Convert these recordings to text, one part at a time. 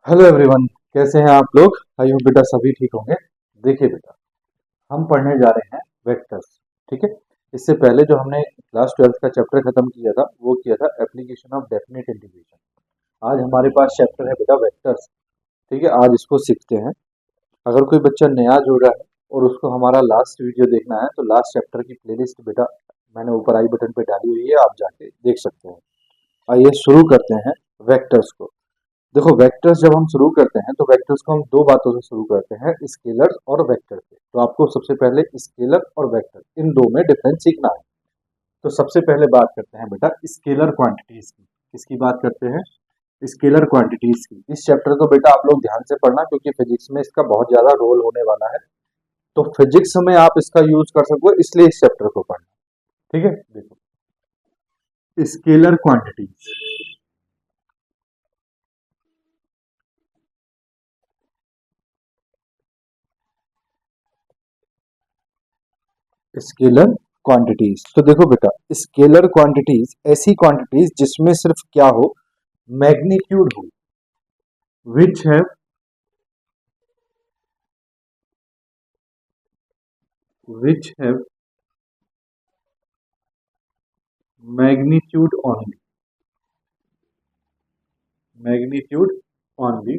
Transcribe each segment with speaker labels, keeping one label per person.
Speaker 1: Hello everyone, कैसे हैं आप लोग। आई होप बेटा सभी ठीक होंगे। देखिए बेटा, हम पढ़ने जा रहे हैं वेक्टर्स। ठीक है। इससे पहले जो हमने क्लास 12th का चैप्टर खत्म किया था वो किया था एप्लीकेशन ऑफ डेफिनेट इंटीग्रेशन। आज हमारे पास चैप्टर है बेटा वेक्टर्स। ठीक है, आज इसको सीखते हैं। अगर कोई बच्चा नया जुड़ रहा है और उसको हमारा लास्ट वीडियो देखना है तो लास्ट चैप्टर की प्लेलिस्ट बेटा मैंने ऊपर आई बटन पे डाली हुई है, आप जाके देख सकते हैं। आइए शुरू करते हैं वेक्टर्स को। देखो, वेक्टर्स जब हम शुरू करते हैं तो वेक्टर्स को हम दो बातों से शुरू करते हैं, स्केलर और वेक्टर से। तो आपको सबसे पहले स्केलर और वेक्टर इन दो में डिफरेंस सीखना है। तो सबसे पहले बात करते हैं बेटा स्केलर क्वांटिटीज की। किसकी बात करते हैं? स्केलर क्वांटिटीज की। इस चैप्टर को बेटा आप लोग ध्यान से पढ़ना क्योंकि फिजिक्स में इसका बहुत ज्यादा रोल होने वाला है। तो फिजिक्स में आप इसका यूज कर सको इसलिए इस चैप्टर को पढ़ना। ठीक है, देखो स्केलर क्वांटिटीज। स्केलर क्वांटिटीज, तो देखो बेटा स्केलर क्वांटिटीज ऐसी क्वांटिटीज जिसमें सिर्फ क्या हो, मैग्नीट्यूड हो, which have which have magnitude only, magnitude only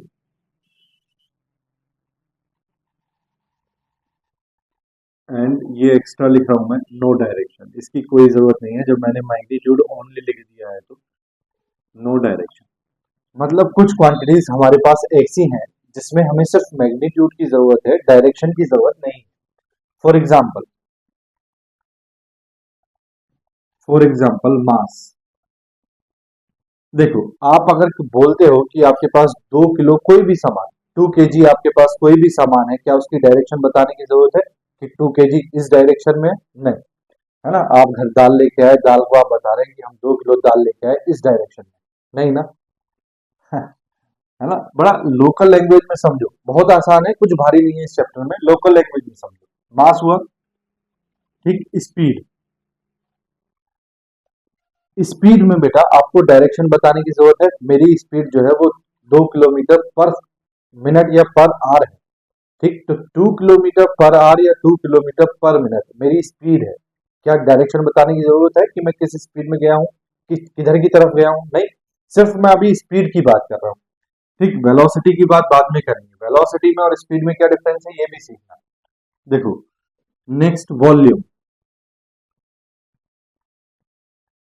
Speaker 1: and ये एक्स्ट्रा लिखा हूं मैं, नो डायरेक्शन। इसकी कोई जरूरत नहीं है, जब मैंने मैग्नीट्यूड ओनली लिख दिया है तो नो डायरेक्शन। मतलब कुछ क्वांटिटीज हमारे पास ऐसी हैं जिसमें हमें सिर्फ मैग्नीट्यूड की जरूरत है, डायरेक्शन की जरूरत नहीं। फॉर एग्जाम्पल, मास। देखो, आप अगर बोलते हो कि आपके पास 2 किलो कोई भी सामान, 2 kg आपके पास कोई भी सामान है, क्या उसकी डायरेक्शन बताने की जरूरत है कि 2 kg इस डायरेक्शन में? नहीं, है ना। आप घर दाल लेके आए, दाल को आप बता रहे हैं कि हम 2 किलो दाल लेके आए इस डायरेक्शन में, नहीं ना। है ना। बड़ा लोकल लैंग्वेज में समझो, बहुत आसान है, कुछ भारी नहीं है इस चैप्टर में, लोकल लैंग्वेज में समझो। मास हुआ, ठीक। स्पीड, स्पीड में बेटा आपको डायरेक्शन बताने की जरूरत है। मेरी स्पीड जो है वो 2 किलोमीटर पर मिनट या पर आवर है। ठीक, तो 2 किलोमीटर पर आवर या 2 किलोमीटर पर मिनट मेरी स्पीड है। क्या डायरेक्शन बताने की जरूरत है कि मैं किस स्पीड में गया हूँ, किधर की तरफ गया हूँ? नहीं, सिर्फ मैं अभी स्पीड की बात कर रहा हूँ। ठीक, वेलोसिटी की बात बाद में करेंगे। वेलोसिटी में और स्पीड में क्या डिफरेंस है ये भी सीखना। देखो, नेक्स्ट वॉल्यूम।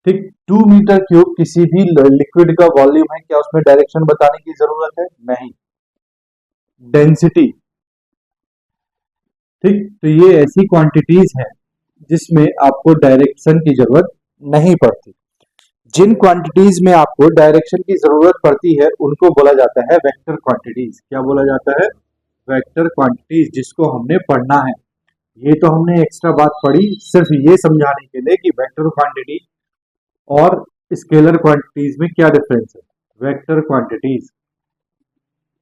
Speaker 1: ठीक, 2 मीटर क्यूब किसी भी लिक्विड का वॉल्यूम है, क्या उसमें डायरेक्शन बताने की जरूरत है? नहीं। डेंसिटी, ठीक, तो ये ऐसी क्वांटिटीज हैं जिसमें आपको डायरेक्शन की जरूरत नहीं पड़ती। जिन क्वांटिटीज में आपको डायरेक्शन की जरूरत पड़ती है उनको बोला जाता है वेक्टर क्वांटिटीज। क्या बोला जाता है? वेक्टर क्वांटिटीज, जिसको हमने पढ़ना है। ये तो हमने एक्स्ट्रा बात पढ़ी सिर्फ ये समझाने के लिए कि वेक्टर क्वांटिटी और स्केलर क्वांटिटीज में क्या डिफरेंस है। वेक्टर क्वांटिटीज,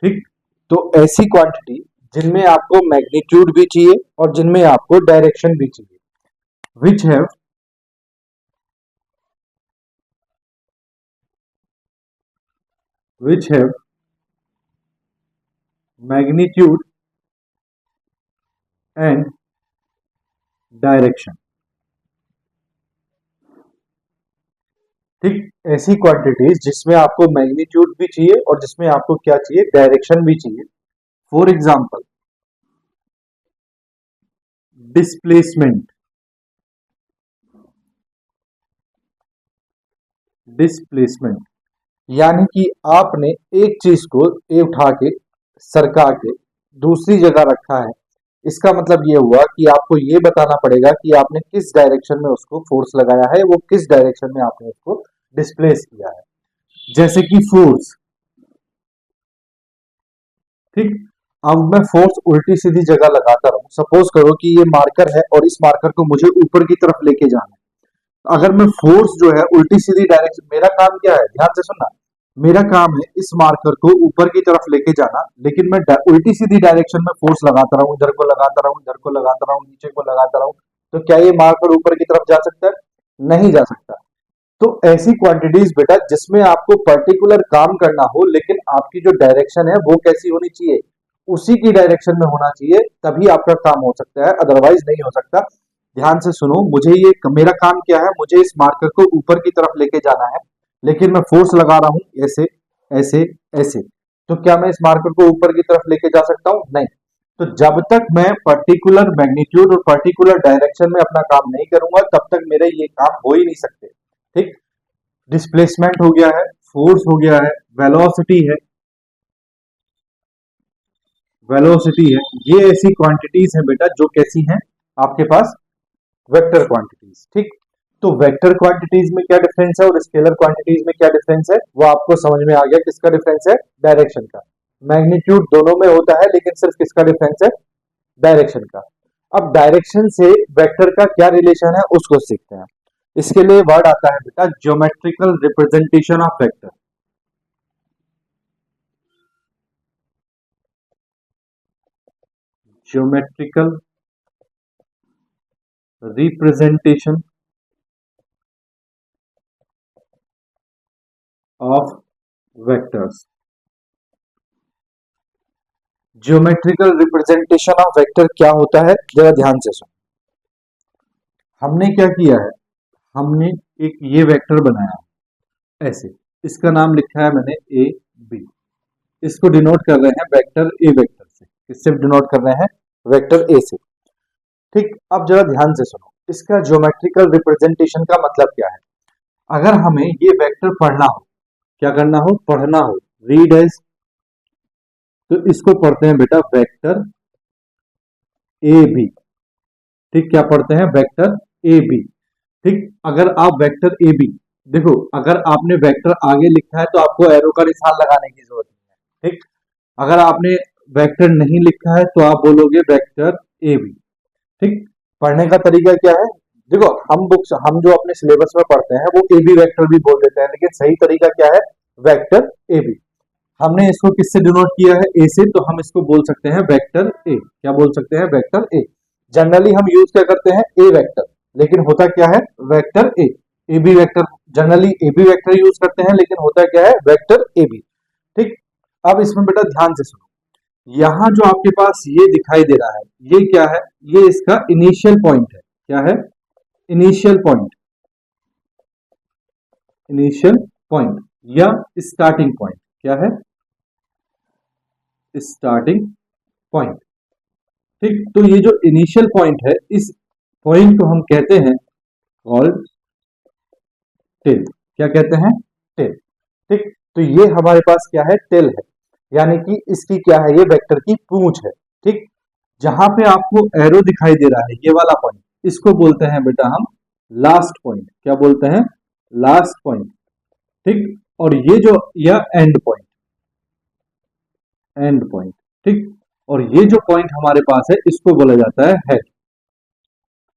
Speaker 1: ठीक, तो ऐसी क्वांटिटी जिनमें आपको मैग्नीट्यूड भी चाहिए और जिनमें आपको डायरेक्शन भी चाहिए, which have which have magnitude and direction. ठीक, ऐसी क्वांटिटीज जिसमें आपको मैग्नीट्यूड भी चाहिए और जिसमें आपको क्या चाहिए, डायरेक्शन भी चाहिए। For example, displacement. डिस्प्लेसमेंट यानी कि आपने एक चीज को उठा के सरका के दूसरी जगह रखा है। इसका मतलब ये हुआ कि आपको ये बताना पड़ेगा कि आपने किस डायरेक्शन में उसको फोर्स लगाया है, वो किस डायरेक्शन में आपने उसको डिस्प्लेस किया है। जैसे कि फोर्स, ठीक, अब मैं फोर्स उल्टी सीधी जगह लगाता रहूं। सपोज करो कि ये मार्कर है और इस मार्कर को मुझे ऊपर की तरफ लेके जाना है। अगर मैं फोर्स जो है उल्टी सीधी डायरेक्शन, मेरा काम क्या है, ध्यान से सुनना। मेरा काम है इस मार्कर को ऊपर की तरफ लेके जाना, लेकिन मैं उल्टी सीधी डायरेक्शन में फोर्स लगाता रहूं, इधर को लगाता रहूं, इधर को लगाता रहूं, नीचे को लगाता रहूं, तो क्या ये मार्कर ऊपर की तरफ जा सकता है? नहीं जा सकता। तो ऐसी क्वांटिटीज बेटा जिसमें आपको पर्टिकुलर काम करना हो, लेकिन आपकी जो डायरेक्शन है वो कैसी होनी चाहिए, उसी की डायरेक्शन में होना चाहिए, तभी आपका काम हो सकता है, अदरवाइज नहीं हो सकता। ध्यान से सुनो, मुझे ये मेरा काम क्या है, मुझे इस मार्कर को ऊपर की तरफ लेके जाना है, लेकिन मैं फोर्स लगा रहा हूं ऐसे ऐसे ऐसे, तो क्या मैं इस मार्कर को ऊपर की तरफ लेके जा सकता हूं? नहीं। तो जब तक मैं पर्टिकुलर मैग्नीट्यूड और पर्टिकुलर डायरेक्शन में अपना काम नहीं करूंगा, तब तक मेरे ये काम हो ही नहीं सकते। ठीक, डिस्प्लेसमेंट हो गया है, फोर्स हो गया है, वेलोसिटी है, वेलोसिटी है, ये ऐसी क्वांटिटीज हैं बेटा जो कैसी हैं आपके पास, वेक्टर क्वांटिटीज। ठीक, तो वेक्टर क्वांटिटीज में क्या डिफरेंस है और स्केलर क्वांटिटीज में क्या डिफरेंस है, वो आपको समझ में आ गया। किसका डिफरेंस है? डायरेक्शन का। मैग्नीट्यूड दोनों में होता है, लेकिन सिर्फ किसका डिफरेंस है? डायरेक्शन का। अब डायरेक्शन से वेक्टर का क्या रिलेशन है उसको सीखते हैं। इसके लिए वर्ड आता है बेटा geometrical representation of vector. Geometrical representation of vectors. Geometrical representation of vector क्या होता है, जरा ध्यान से सुनो। हमने क्या किया है, हमने एक ये वेक्टर बनाया ऐसे, इसका नाम लिखा है मैंने ए बी, इसको डिनोट कर रहे हैं वेक्टर ए वेक्टर से। किससे डिनोट कर रहे हैं? वेक्टर ए से। ठीक, अब जरा ध्यान से सुनो, इसका ज्योमेट्रिकल रिप्रेजेंटेशन का मतलब क्या है। अगर हमें ये वेक्टर पढ़ना हो, क्या करना हो? पढ़ना हो, रीड एज, तो इसको पढ़ते हैं बेटा वेक्टर ए बी। ठीक, क्या पढ़ते हैं? Vector A B. ठीक, अगर आप वेक्टर ए बी देखो, अगर आपने वेक्टर आगे लिखा है तो आपको एरो का निशान लगाने की जरूरत नहीं है। ठीक, अगर आपने वेक्टर नहीं लिखा है तो आप बोलोगे वेक्टर ए बी। ठीक, पढ़ने का तरीका क्या है? देखो, हम जो अपने सिलेबस में पढ़ते हैं वो ए बी वेक्टर भी बोल देते हैं, लेकिन सही तरीका क्या है? Vector A B. हमने इसको किससे डिनोट किया है? ए से, तो हम इसको बोल सकते हैं वेक्टर ए। क्या बोल सकते हैं? Vector A. जनरली हम यूज क्या करते हैं? ए वेक्टर, लेकिन होता क्या है? Vector A. A B vector, generally A B vector use करते हैं, लेकिन होता क्या है? Vector A B. ठीक, अब इसमें बेटा ध्यान से सुनो, यहां जो आपके पास ये दिखाई दे रहा है, ये क्या है? ये इसका इनिशियल पॉइंट है। क्या है? इनिशियल पॉइंट, इनिशियल पॉइंट या स्टार्टिंग पॉइंट। क्या है? Starting point. ठीक, तो ये जो इनिशियल पॉइंट है, इस पॉइंट को हम कहते हैं कॉल्ड टेल। क्या कहते हैं? टेल। ठीक, तो ये हमारे पास क्या है? टेल है, यानी कि इसकी क्या है? ये वेक्टर की पूंछ है। ठीक, जहां पे आपको एरो दिखाई दे रहा है, ये वाला पॉइंट, इसको बोलते हैं बेटा हम लास्ट पॉइंट। क्या बोलते हैं? Last point. ठीक, और ये जो या एंड पॉइंट, एंड पॉइंट। ठीक, और ये जो पॉइंट हमारे पास है इसको बोला जाता है हेड।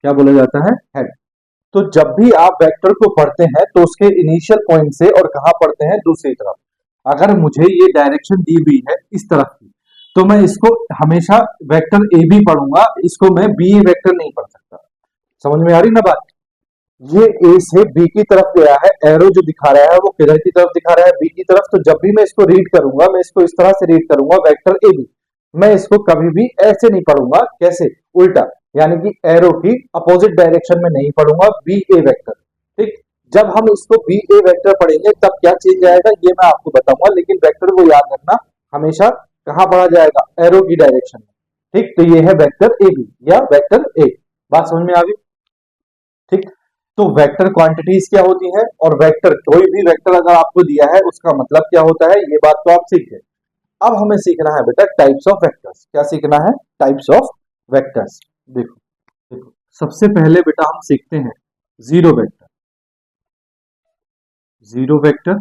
Speaker 1: क्या बोला जाता है? हेड। तो जब भी आप वेक्टर को पढ़ते हैं तो उसके इनिशियल पॉइंट से और कहां पढ़ते हैं? दूसरी तरफ। अगर मुझे ये डायरेक्शन दी हुई है इस तरफ की, तो मैं इसको हमेशा वेक्टर ए बी पढ़ूंगा, इसको मैं बी वेक्टर नहीं पढ़ सकता। समझ में आ रही ना बात? ये ए से बी की तरफ गया है, एरो जो दिखा रहा है वो किधर की तरफ दिखा रहा है? बी की तरफ। तो जब भी मैं इसको रीड करूंगा, मैं इसको इस तरह से रीड करूंगा, वेक्टर ए बी। मैं इसको कभी भी ऐसे नहीं पढ़ूंगा। कैसे? उल्टा, यानी कि एरो की अपोजिट डायरेक्शन में नहीं पढ़ूंगा, बी ए वेक्टर। ठीक, जब हम इसको बी ए वेक्टर पढ़ेंगे तब क्या चेंज आएगा ये मैं आपको बताऊंगा, लेकिन वेक्टर को याद रखना हमेशा कहां पढ़ा जाएगा? एरो की डायरेक्शन में। ठीक, तो ये है वेक्टर ए बी या वेक्टर ए। बात समझ में आ गई? ठीक, तो वेक्टर क्वांटिटीज क्या होती है, और वेक्टर, कोई भी वेक्टर अगर आपको दिया है उसका मतलब क्या होता है, ये बात तो आप सीख गए। अब हमें सीखना है बेटा टाइप्स ऑफ वेक्टर्स। क्या सीखना है? Types of vectors. देखो, देखो, सबसे पहले बेटा हम सीखते हैं जीरो वेक्टर। जीरो वेक्टर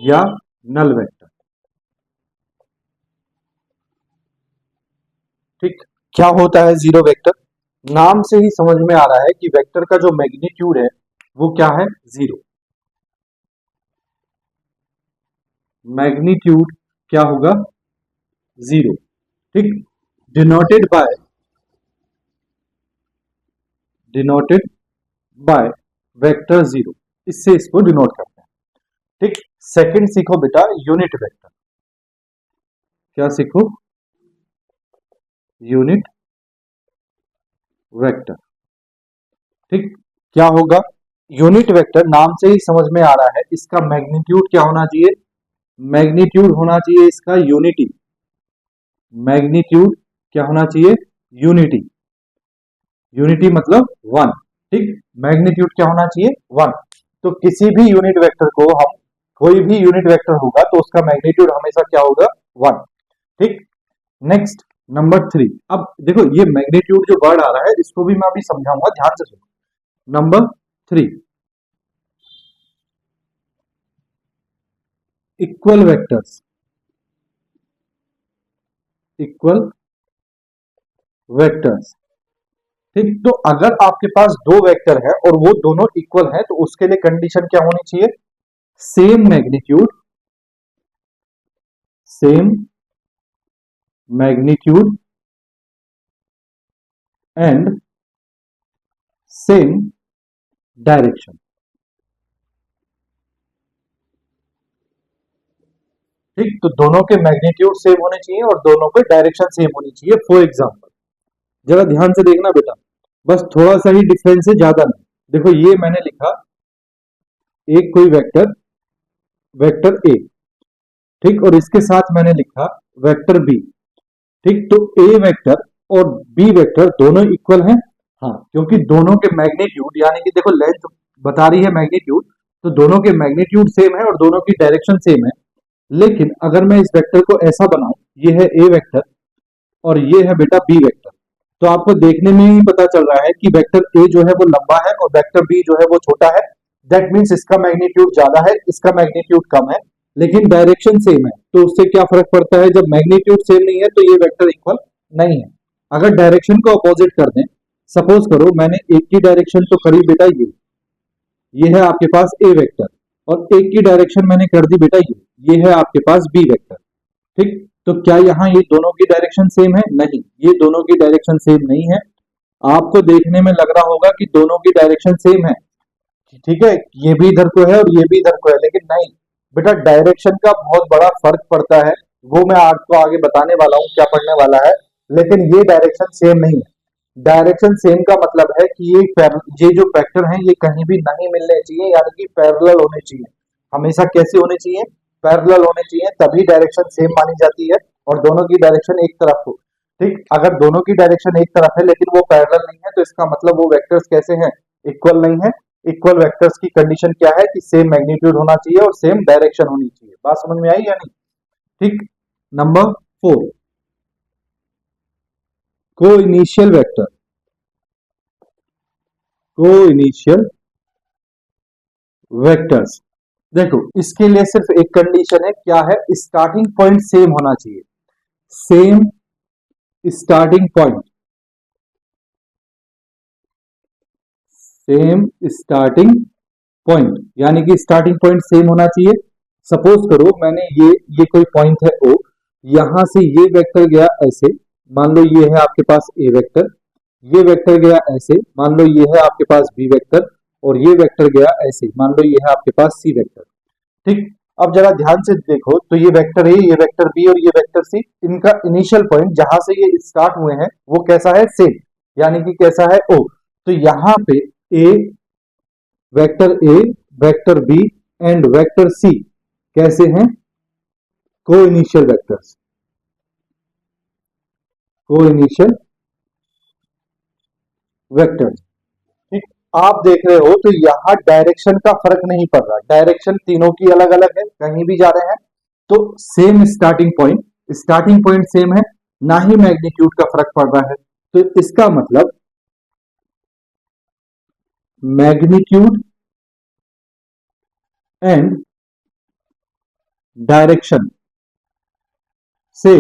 Speaker 1: या नल वेक्टर। ठीक, क्या होता है जीरो वेक्टर? नाम से ही समझ में आ रहा है कि वेक्टर का जो मैग्नीट्यूड है वो क्या है? जीरो। मैग्नीट्यूड क्या होगा? जीरो। ठीक, denoted by, denoted by vector 0, इससे इसको डिनोट करते हैं। ठीक, सेकंड सीखो बेटा यूनिट वेक्टर। क्या सीखो? Unit vector. ठीक, क्या होगा? यूनिट वेक्टर नाम से ही समझ में आ रहा है, इसका मैग्नीट्यूड क्या होना चाहिए? मैग्नीट्यूड होना चाहिए इसका यूनिटी। मैग्नीट्यूड क्या होना चाहिए? यूनिटी। यूनिटी मतलब 1। ठीक, मैग्नीट्यूड क्या होना चाहिए? 1। तो किसी भी यूनिट वेक्टर को हम, कोई भी यूनिट वेक्टर होगा तो उसका मैग्नीट्यूड हमेशा क्या होगा? 1। ठीक, नेक्स्ट नंबर 3। अब देखो ये मैग्नीट्यूड जो वर्ड आ रहा है इसको भी मैं अभी समझाऊंगा, ध्यान से सुनो। Number 3, equal vectors. Equal vectors. ठीक, तो अगर आपके पास दो वेक्टर है और वो दोनों इक्वल है तो उसके लिए कंडीशन क्या होनी चाहिए? Same magnitude, same magnitude and same direction. ठीक, तो दोनों के मैग्नीट्यूड सेम होने चाहिए और दोनों के डायरेक्शन सेम होनी चाहिए। फॉर एग्जांपल, जरा ध्यान से देखना बेटा, बस थोड़ा सा ही डिफरेंस है, ज्यादा नहीं। देखो ये मैंने लिखा एक कोई वेक्टर, वेक्टर ए। ठीक, और इसके साथ मैंने लिखा वेक्टर बी। ठीक, तो ए वेक्टर और बी वेक्टर दोनों इक्वल हैं। हाँ, क्योंकि दोनों के मैग्नीट्यूड, यानी कि देखो लेंथ बता रही है मैग्नीट्यूड, तो दोनों के मैग्नीट्यूड सेम है और दोनों की डायरेक्शन सेम है। लेकिन अगर मैं इस वेक्टर को ऐसा बनाऊं, ये है ए वेक्टर और ये है बेटा बी वेक्टर, तो आपको देखने में ही पता चल रहा है कि वेक्टर ए जो है वो लंबा है और वेक्टर बी जो है वो छोटा है। दैट मीन्स इसका मैग्नीट्यूड ज्यादा है, इसका मैग्नीट्यूड कम है, लेकिन डायरेक्शन सेम है। तो उससे क्या फर्क पड़ता है? जब मैग्नीट्यूड सेम नहीं है तो ये वेक्टर इक्वल नहीं है। अगर डायरेक्शन को अपोजिट कर दें, सपोज करो मैंने एक की डायरेक्शन तो करी बेटा ये है आपके पास ए वेक्टर, और एक की डायरेक्शन मैंने कर दी बेटा ये है आपके पास बी वेक्टर। ठीक, तो क्या यहाँ ये दोनों की डायरेक्शन सेम है? नहीं, ये दोनों की डायरेक्शन सेम नहीं है। आपको देखने में लग रहा होगा कि दोनों की डायरेक्शन सेम है, ठीक है, ये भी इधर को है और ये भी इधर को है, लेकिन नहीं बेटा, डायरेक्शन का बहुत बड़ा फर्क पड़ता है। वो मैं आपको आगे बताने वाला हूँ क्या पढ़ने वाला है, लेकिन ये डायरेक्शन सेम नहीं है। डायरेक्शन सेम का मतलब है कि ये जो वेक्टर हैं ये कहीं भी नहीं मिलने चाहिए, यानी कि पैरेलल होने चाहिए। हमेशा कैसे होने चाहिए? पैरेलल होने चाहिए, तभी डायरेक्शन सेम मानी जाती है और दोनों की डायरेक्शन एक तरफ हो। ठीक, अगर दोनों की डायरेक्शन एक तरफ है लेकिन वो पैरेलल नहीं है तो इसका मतलब वो वेक्टर्स कैसे हैं? इक्वल नहीं है। इक्वल वेक्टर्स की कंडीशन क्या है? कि सेम मैग्नीट्यूड होना चाहिए और सेम डायरेक्शन होनी चाहिए। बात समझ में आई या नहीं? ठीक, नंबर 4, को इनिशियल वेक्टर। को इनिशियल वेक्टर्स। देखो इसके लिए सिर्फ एक कंडीशन है, क्या है? स्टार्टिंग पॉइंट सेम होना चाहिए। Same starting point, same starting point, यानी कि स्टार्टिंग पॉइंट सेम होना चाहिए। सपोज करो मैंने ये कोई पॉइंट है ओ, यहां से ये वेक्टर गया ऐसे, मान लो ये है आपके पास ए वेक्टर, ये वेक्टर गया ऐसे, मान लो ये है आपके पास बी वेक्टर, और ये वेक्टर गया ऐसे, मान लो ये है आपके पास सी वेक्टर। ठीक, अब जरा ध्यान से देखो तो ये वेक्टर ए, ये वेक्टर बी और ये वेक्टर सी, इनका इनिशियल पॉइंट जहां से ये स्टार्ट हुए हैं वो कैसा है? सेम, यानी कि कैसा है? ओ। तो यहां पे A, vector A, vector B and vector C कैसे हैं? को इनिशियल वेक्टर्स। को इनिशियल वेक्टर्स। ठीक, आप देख रहे हो तो यहां डायरेक्शन का फर्क नहीं पड़ रहा, डायरेक्शन तीनों की अलग अलग है, कहीं भी जा रहे हैं तो same starting point, starting point same है, ना ही मैग्नीट्यूड का फर्क पड़ रहा है। तो इसका मतलब मैग्नीट्यूड एंड डायरेक्शन से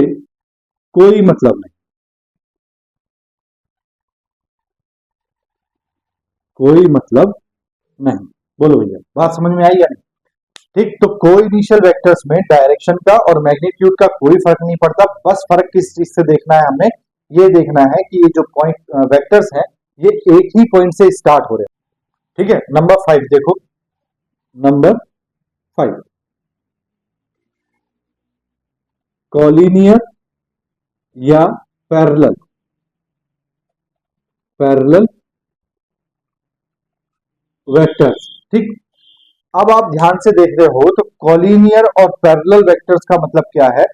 Speaker 1: कोई मतलब नहीं, कोई मतलब नहीं। बोलो भैया, बात समझ में आई या नहीं? ठीक, तो कोई इनिशियल वेक्टर्स में डायरेक्शन का और मैग्नीट्यूड का कोई फर्क नहीं पड़ता। बस फर्क किस चीज से देखना है हमने? ये देखना है कि ये जो पॉइंट वेक्टर्स हैं ये एक ही पॉइंट से स्टार्ट हो रहे हैं। ठीक है। नंबर 5 देखो, नंबर 5 कॉलिनियर या पैरेलल, पैरेलल वेक्टर्स। ठीक, अब आप ध्यान से देख रहे हो तो कॉलिनियर और पैरेलल वेक्टर्स का मतलब क्या है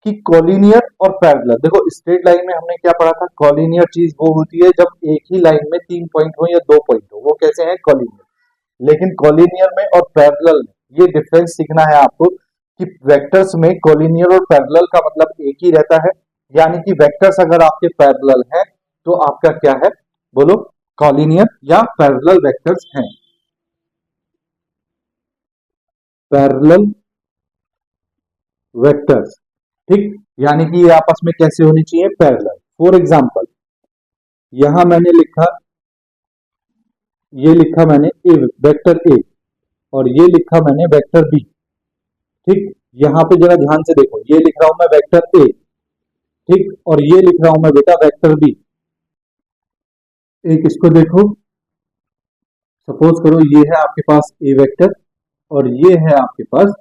Speaker 1: कि कॉलिनियर और पैरेलल, देखो स्ट्रेट लाइन में हमने क्या पढ़ा था, कॉलिनियर चीज वो होती है जब एक ही लाइन में 3 पॉइंट हो या 2 पॉइंट हो, वो कैसे है कॉलिनियर। लेकिन कॉलिनियर में और पैरेलल में ये डिफरेंस सीखना है आपको कि वेक्टर्स में कॉलिनियर और पैरेलल का मतलब एक ही रहता है, यानी कि वेक्टर्स अगर आपके पैरेलल हैं तो आपका क्या है, बोलो, कॉलिनियर या पैरेलल वेक्टर्स हैं, पैरेलल वेक्टर्स। ठीक, यानी कि ये आपस में कैसे होनी चाहिए, पैरेलल। फॉर एग्जांपल यहां मैंने लिखा, ये लिखा मैंने ए, वेक्टर ए, और ये लिखा मैंने वेक्टर बी। ठीक, यहां पे जरा ध्यान से देखो, ये लिख रहा हूं मैं वेक्टर ए, ठीक, और ये लिख रहा हूं मैं बेटा वेक्टर बी। एक इसको देखो, सपोज करो ये है आपके पास ए वेक्टर और ये है आपके पास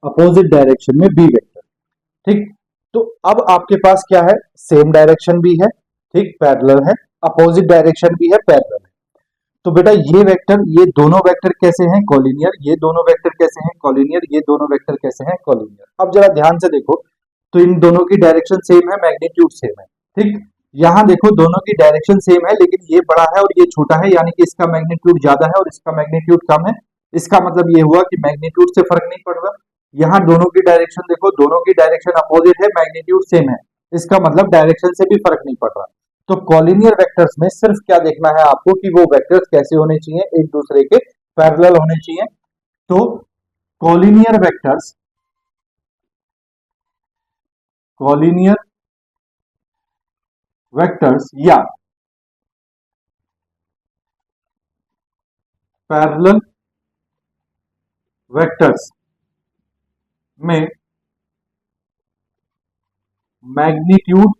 Speaker 1: अपोजिट डायरेक्शन में बी वेक्टर। ठीक, तो अब आपके पास क्या है, सेम डायरेक्शन भी है, ठीक, पैरेलल है, अपोजिट डायरेक्शन भी है, पैरेलल है। तो बेटा ये वेक्टर, ये दोनों वेक्टर कैसे हैं, कॉलिनियर, ये दोनों वेक्टर कैसे हैं, कॉलिनियर, ये दोनों वेक्टर कैसे हैं, कॉलिनियर। अब जरा ध्यान से देखो तो इन दोनों की डायरेक्शन सेम है, मैग्नीट्यूड सेम है। ठीक, यहां देखो दोनों की डायरेक्शन सेम है लेकिन ये बड़ा है और ये छोटा है, यानी कि इसका मैग्नीट्यूड ज्यादा है और इसका मैग्नीट्यूड कम है। इसका मतलब ये हुआ कि मैग्नीट्यूड से फर्क नहीं पड़ रहा। यहाँ दोनों की डायरेक्शन देखो, दोनों की डायरेक्शन अपोजिट है, मैग्नीट्यूड सेम है, इसका मतलब डायरेक्शन से भी फर्क नहीं पड़ रहा। तो कॉलिनियर वेक्टर्स में सिर्फ क्या देखना है आपको कि वो वेक्टर्स कैसे होने चाहिए, एक दूसरे के पैरेलल होने चाहिए। तो कॉलिनियर वेक्टर्स, कॉलिनियर वेक्टर्स या पैरेलल वेक्टर्स में मैग्नीट्यूड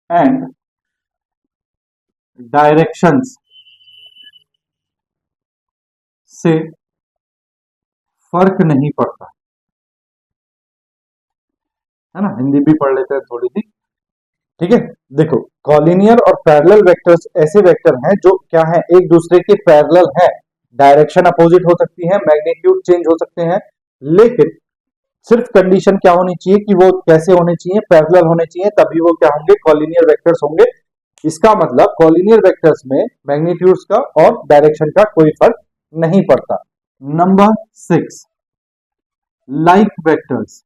Speaker 1: एंड डायरेक्शंस से फर्क नहीं पड़ता, है ना, हिंदी भी पढ़ लेते हैं थोड़ी सी। ठीक है, देखो कॉलिनियर और पैरेलल वेक्टर्स ऐसे वेक्टर हैं जो क्या है, एक दूसरे के पैरेलल हैं, डायरेक्शन अपोजिट हो सकती है, मैग्नीट्यूड चेंज हो सकते हैं, लेकिन सिर्फ कंडीशन क्या होनी चाहिए कि वो कैसे होने चाहिए, पैरेलल होने चाहिए, तभी वो क्या होंगे, कॉलिनियर वेक्टर्स होंगे। इसका मतलब कॉलिनियर वेक्टर्स में मैग्नीट्यूड्स का और डायरेक्शन का कोई फर्क नहीं पड़ता। Number 6 like vectors,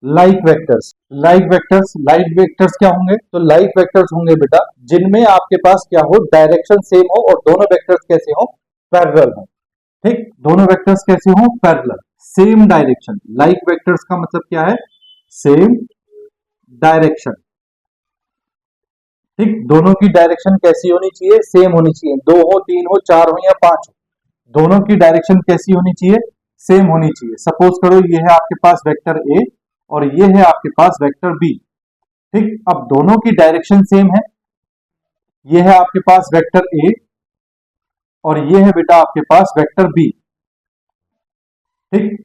Speaker 1: like vectors, like vectors, like vectors क्या होंगे, तो लाइक वेक्टर्स होंगे बेटा जिनमें आपके पास क्या हो, डायरेक्शन सेम हो और दोनों वेक्टर्स कैसे हो, पैरेलल हो। ठीक, दोनों वेक्टर्स कैसे हो, parallel, same direction. Like vectors का मतलब क्या है, सेम डायरेक्शन। ठीक, दोनों की डायरेक्शन कैसी होनी चाहिए, सेम होनी चाहिए, 2 हो, 3 हो, 4 हो या 5 हो, दोनों की डायरेक्शन कैसी होनी चाहिए, सेम होनी चाहिए। सपोज करो ये है आपके पास वेक्टर ए और ये है आपके पास वेक्टर बी। ठीक, अब दोनों की डायरेक्शन सेम है, ये है आपके पास वेक्टर ए और ये है बेटा आपके पास वेक्टर बी। ठीक,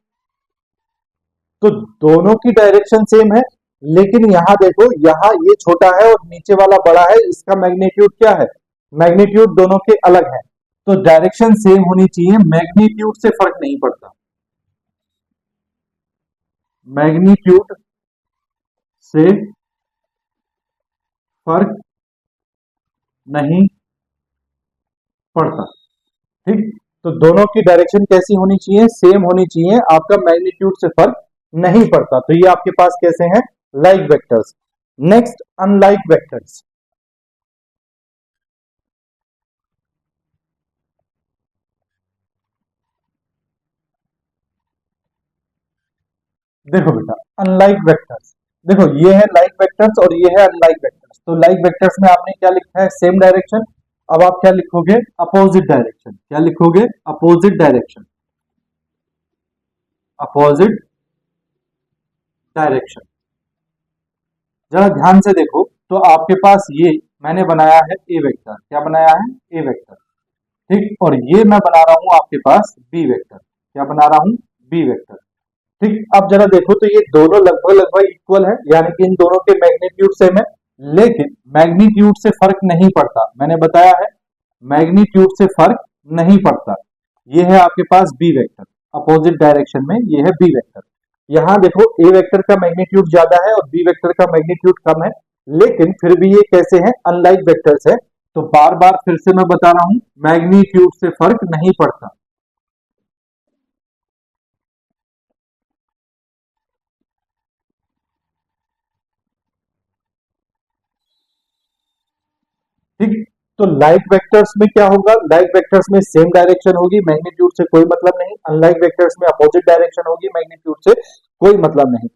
Speaker 1: तो दोनों की डायरेक्शन सेम है, लेकिन यहां देखो, यहां ये छोटा है और नीचे वाला बड़ा है, इसका मैग्नीट्यूड क्या है, मैग्नीट्यूड दोनों के अलग है। तो डायरेक्शन सेम होनी चाहिए, मैग्नीट्यूड से फर्क नहीं पड़ता, मैग्नीट्यूड से फर्क नहीं पड़ता। ठीक, तो दोनों की डायरेक्शन कैसी होनी चाहिए, सेम होनी चाहिए, आपका मैग्नीट्यूड से फर्क नहीं पड़ता। तो ये आपके पास कैसे हैं, like vectors. Next unlike vectors. देखो बेटा अनलाइक वेक्टर्स, देखो ये है लाइक वेक्टर्स और ये है अनलाइक वेक्टर्स। तो लाइक वेक्टर्स में आपने क्या लिखा है, सेम डायरेक्शन। अब आप क्या लिखोगे, अपोजिट डायरेक्शन। क्या लिखोगे, अपोजिट डायरेक्शन, अपोजिट डायरेक्शन। जरा ध्यान से देखो, तो आपके पास ये मैंने बनाया है ए वेक्टर, क्या बनाया है, ए वेक्टर, ठीक। और ये मैं बना रहा हूं आपके पास बी वेक्टर, क्या बना रहा हूं, बी वेक्टर, ठीक। अब जरा देखो तो ये दोनों लगभग लगभग इक्वल है, यानी कि इन दोनों के मैग्नीट्यूड सेम है, लेकिन मैग्नीट्यूड से फर्क नहीं पड़ता, मैंने बताया है मैग्नीट्यूड से फर्क नहीं पड़ता। ये है आपके पास बी वेक्टर, अपोजिट डायरेक्शन में ये है बी वेक्टर। यहां देखो ए वेक्टर का मैग्नीट्यूड ज्यादा है और बी वेक्टर का मैग्नीट्यूड कम है, लेकिन फिर भी ये कैसे हैं, अनलाइक वेक्टर्स है। तो बार बार फिर से मैं बता रहा हूं, मैग्नीट्यूड से फर्क नहीं पड़ता, ठीक। तो लाइक वेक्टर्स में क्या होगा, लाइक वेक्टर्स में सेम डायरेक्शन होगी, मैग्नीट्यूड से कोई मतलब नहीं। अनलाइक वेक्टर्स में अपोजिट डायरेक्शन होगी, मैग्नीट्यूड से कोई मतलब नहीं।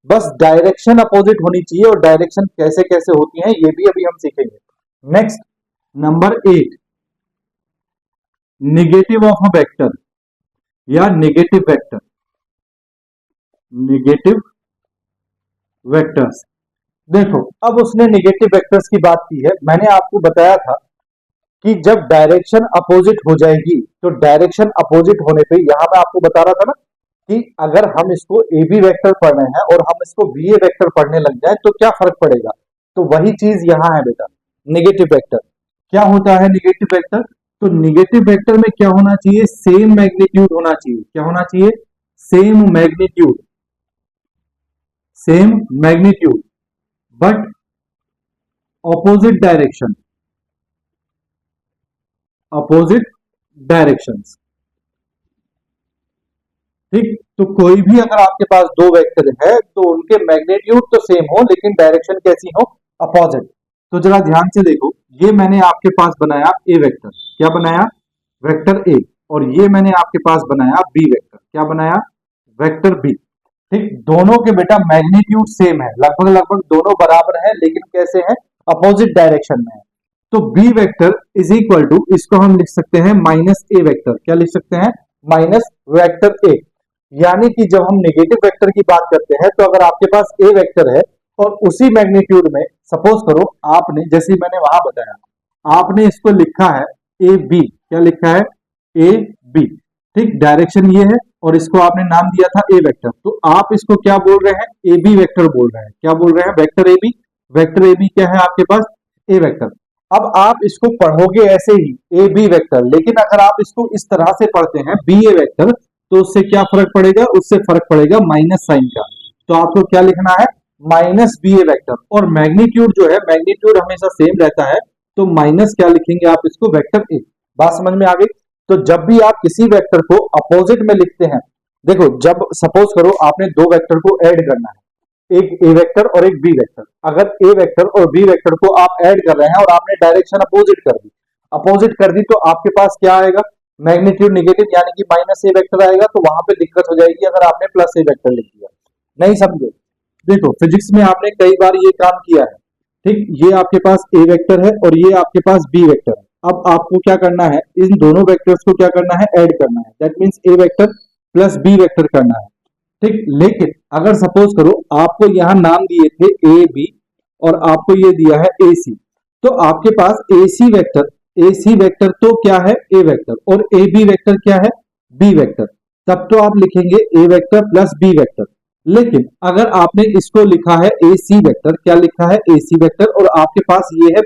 Speaker 1: बस डायरेक्शन अपोजिट होनी चाहिए, और डायरेक्शन कैसे कैसे होती है ये भी अभी हम सीखेंगे। Next, number 8, negative of a vector या नेगेटिव वेक्टर, निगेटिव वेक्टर्स। देखो अब उसने निगेटिव वेक्टर्स की बात की है, मैंने आपको बताया था कि जब डायरेक्शन अपोजिट हो जाएगी, तो डायरेक्शन अपोजिट होने पे यहां मैं आपको बता रहा था ना कि अगर हम इसको ए बी वेक्टर पढ़ रहे हैं और हम इसको बी ए वेक्टर पढ़ने लग जाए तो क्या फर्क पड़ेगा। तो वही चीज यहां है बेटा, निगेटिव वेक्टर क्या होता है, निगेटिव वेक्टर। तो निगेटिव वेक्टर में क्या होना चाहिए, सेम मैग्नीट्यूड होना चाहिए, क्या होना चाहिए, same magnitude, same magnitude, but opposite direction, opposite directions, ठीक। तो कोई भी अगर आपके पास दो वेक्टर है तो उनके मैग्नीट्यूड तो सेम हो, लेकिन डायरेक्शन कैसी हो, अपोजिट। तो जरा ध्यान से देखो, ये मैंने आपके पास बनाया ए वेक्टर, क्या बनाया, वेक्टर ए, और ये मैंने आपके पास बनाया बी वेक्टर, क्या बनाया, वेक्टर बी, ठीक। दोनों के बेटा मैग्नीट्यूड सेम है, लगभग लगभग दोनों बराबर है, लेकिन कैसे हैं, अपोजिट डायरेक्शन में है। तो B vector is equal to, इसको हम लिख सकते हैं माइनस ए वेक्टर, क्या लिख सकते हैं, माइनस वेक्टर ए। यानी कि जब हम नेगेटिव वेक्टर की बात करते हैं, तो अगर आपके पास ए वेक्टर है और उसी मैग्नीट्यूड में, सपोज करो आपने, जैसे मैंने वहां बताया, आपने इसको लिखा है ए बी, क्या लिखा है, ए बी, ठीक। डायरेक्शन ये है और इसको आपने नाम दिया था ए वेक्टर, तो आप इसको क्या बोल रहे हैं, ए बी वेक्टर बोल रहे हैं, क्या बोल रहे हैं, vector A B. Vector A B क्या है आपके पास, ए वेक्टर। अब आप इसको पढ़ोगे ऐसे ही ए बी वेक्टर, लेकिन अगर आप इसको इस तरह से पढ़ते हैं बी ए वेक्टर, तो उससे क्या फर्क पड़ेगा, उससे फर्क पड़ेगा माइनस साइन का। तो आपको क्या लिखना है, माइनस बी ए वेक्टर, और मैग्नीट्यूड जो है, मैग्नीट्यूड हमेशा सेम रहता है, तो माइनस क्या लिखेंगे आप इसको, वेक्टर ए। बात समझ में आ गई। तो जब भी आप किसी वेक्टर को अपोजिट में लिखते हैं, देखो जब सपोज करो आपने दो वेक्टर को ऐड करना है, एक ए वेक्टर और एक बी वेक्टर, अगर ए वेक्टर और बी वेक्टर को आप ऐड कर रहे हैं और आपने डायरेक्शन अपोजिट कर दी, तो आपके पास क्या आएगा, मैग्नीट्यूड निगेटिव, यानी कि माइनस ए वेक्टर आएगा। तो वहां पे दिक्कत हो जाएगी अगर आपने प्लस ए वेक्टर लिख दिया, नहीं समझे। देखो फिजिक्स में आपने कई बार ये काम किया है, ठीक। ये आपके पास ए वेक्टर है और ये आपके पास बी वेक्टर है। अब आपको क्या करना है, इन दोनों वेक्टर्स को क्या करना है, ऐड करना है, that means A vector plus B vector करना है, ठीक। लेकिन अगर सपोज करो आपको यहां नाम दिए थे ए बी और आपको ये दिया है ए सी, तो आपके पास ए सी वेक्टर तो क्या है, ए वेक्टर, और ए बी वेक्टर क्या है, बी वेक्टर। तब तो आप लिखेंगे ए वेक्टर प्लस बी वेक्टर। लेकिन अगर आपने इसको लिखा है ए सी वेक्टर, क्या लिखा है, ए सी वेक्टर, और आपके पास ये है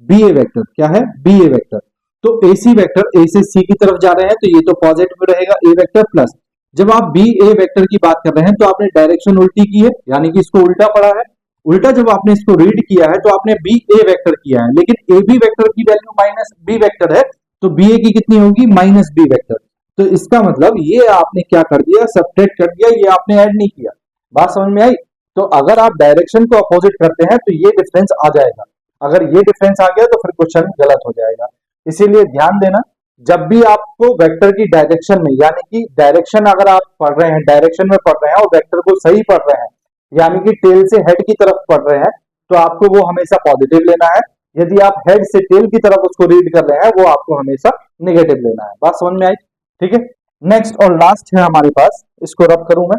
Speaker 1: बी ए वेक्टर, क्या है, बी ए वेक्टर। तो ए सी वेक्टर ए से सी की तरफ जा रहे हैं, तो ये तो पॉजिटिव रहेगा, ए वेक्टर प्लस। जब आप बी ए वेक्टर की बात कर रहे हैं, तो आपने डायरेक्शन उल्टी की है, यानी कि इसको उल्टा पढ़ा है। उल्टा जब आपने इसको रीड किया है, तो आपने बी ए वेक्टर किया है, लेकिन ए बी वेक्टर की वैल्यू माइनस बी वेक्टर है, तो बी ए की कितनी होगी, माइनस बी वेक्टर। तो इसका मतलब ये आपने क्या कर दिया, सब्ट्रैक्ट कर दिया, ये आपने ऐड नहीं किया। बात समझ में आई। तो अगर आप डायरेक्शन को अपोजिट करते हैं तो ये डिफरेंस आ जाएगा, अगर ये डिफरेंस आ गया तो फिर क्वेश्चन गलत हो जाएगा। इसीलिए ध्यान देना, जब भी आपको वेक्टर की डायरेक्शन में, यानी कि डायरेक्शन अगर आप पढ़ रहे हैं, डायरेक्शन में पढ़ रहे हैं और वेक्टर को सही पढ़ रहे हैं, यानी कि टेल से हेड की तरफ पढ़ रहे हैं, तो आपको वो हमेशा पॉजिटिव लेना है। यदि आप हेड से टेल की तरफ उसको रीड कर रहे हैं, वो आपको हमेशा निगेटिव लेना है। बात समझ में आई, ठीक है। नेक्स्ट और लास्ट है हमारे पास, इसको रब करूं मैं,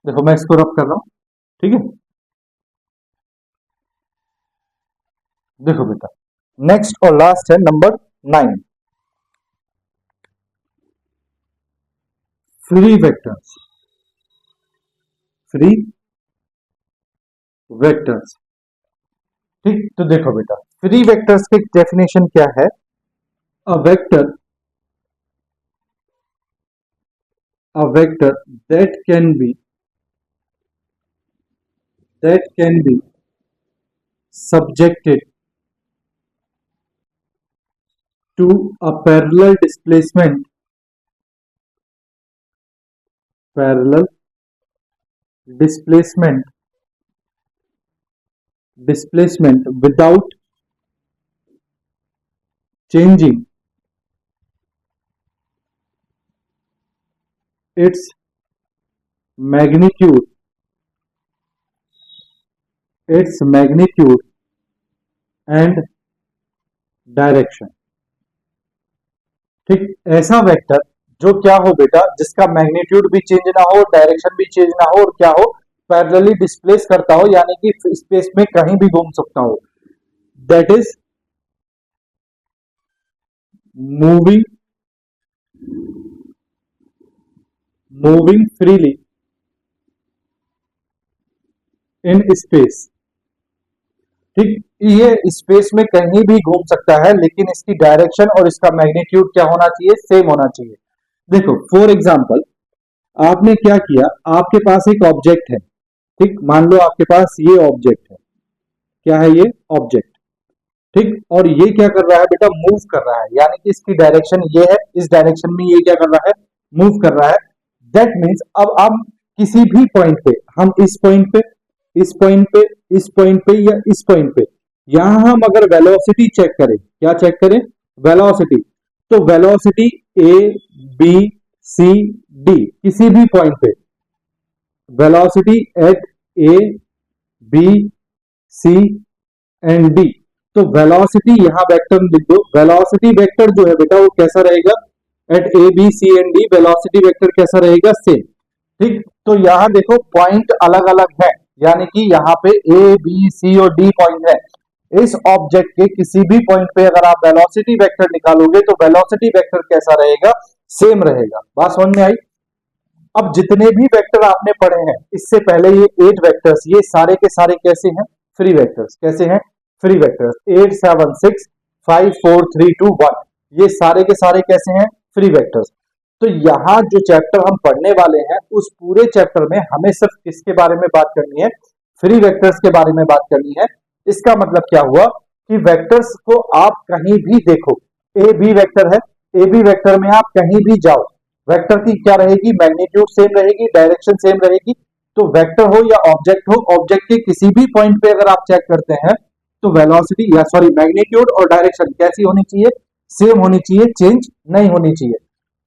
Speaker 1: देखो मैं इसको रब कर रहा हूं, ठीक है। देखो बेटा, नेक्स्ट और लास्ट है number 9, free vectors. Free vectors, ठीक। तो देखो बेटा, फ्री वेक्टर्स की डेफिनेशन क्या है? A vector, a vector that can be subjected to a parallel displacement without changing its magnitude and direction, ठीक। ऐसा वेक्टर जो क्या हो बेटा, जिसका मैग्नीट्यूड भी चेंज ना हो, डायरेक्शन भी चेंज ना हो, और क्या हो, पैरेलली डिस्प्लेस करता हो, यानी कि स्पेस में कहीं भी घूम सकता हो, that is moving freely in space, ठीक। ये स्पेस में कहीं भी घूम सकता है, लेकिन इसकी डायरेक्शन और इसका मैग्नीट्यूड क्या होना चाहिए? सेम होना चाहिए। देखो फॉर एग्जांपल, आपने क्या किया, आपके पास एक ऑब्जेक्ट है, ठीक। मान लो आपके पास ये ऑब्जेक्ट है, क्या है ये? ऑब्जेक्ट, ठीक। और ये क्या कर रहा है बेटा? मूव कर रहा है, यानी कि इसकी डायरेक्शन ये है, इस डायरेक्शन में ये क्या कर रहा है? मूव कर रहा है। दैट मीन्स अब हम किसी भी पॉइंट पे, हम इस पॉइंट पे, इस पॉइंट पे, इस पॉइंट पे या इस पॉइंट पे, यहां हम अगर वेलोसिटी चेक करें, क्या चेक करें? वेलोसिटी। तो velocity A B C D, किसी भी पॉइंट पे velocity at A B C and D. तो वेलोसिटी यहां वेक्टर लिख दो, वेलोसिटी वेक्टर जो है बेटा वो कैसा रहेगा? At A B C and D velocity vector कैसा रहेगा? सेम, ठीक। तो यहां देखो पॉइंट अलग अलग है, यानी कि यहां पे ए बी सी और डी पॉइंट है। इस ऑब्जेक्ट के किसी भी पॉइंट पे अगर आप वेलोसिटी वेक्टर निकालोगे तो वेलोसिटी वेक्टर कैसा रहेगा? सेम रहेगा। बात समझ में आई? अब जितने भी वेक्टर आपने पढ़े हैं इससे पहले, ये 8 वेक्टर्स, ये सारे के सारे कैसे हैं? Free vectors. कैसे हैं? Free vectors. 8 7 6 5 4 3 2 1, ये सारे के सारे कैसे हैं? Free vectors. तो यहाँ जो चैप्टर हम पढ़ने वाले हैं उस पूरे चैप्टर में हमें सिर्फ किसके बारे में बात करनी है? फ्री वेक्टर्स के बारे में बात करनी है। इसका मतलब क्या हुआ कि वेक्टर्स को आप कहीं भी देखो, ए बी वेक्टर है, ए बी वेक्टर में आप कहीं भी जाओ, वेक्टर की क्या रहेगी? मैग्नीट्यूड सेम रहेगी, डायरेक्शन सेम रहेगी। तो वेक्टर हो या ऑब्जेक्ट हो, ऑब्जेक्ट के किसी भी पॉइंट पे अगर आप चेक करते हैं तो वेलोसिटी या सॉरी मैग्नीट्यूड और डायरेक्शन कैसी होनी चाहिए? सेम होनी चाहिए, चेंज नहीं होनी चाहिए।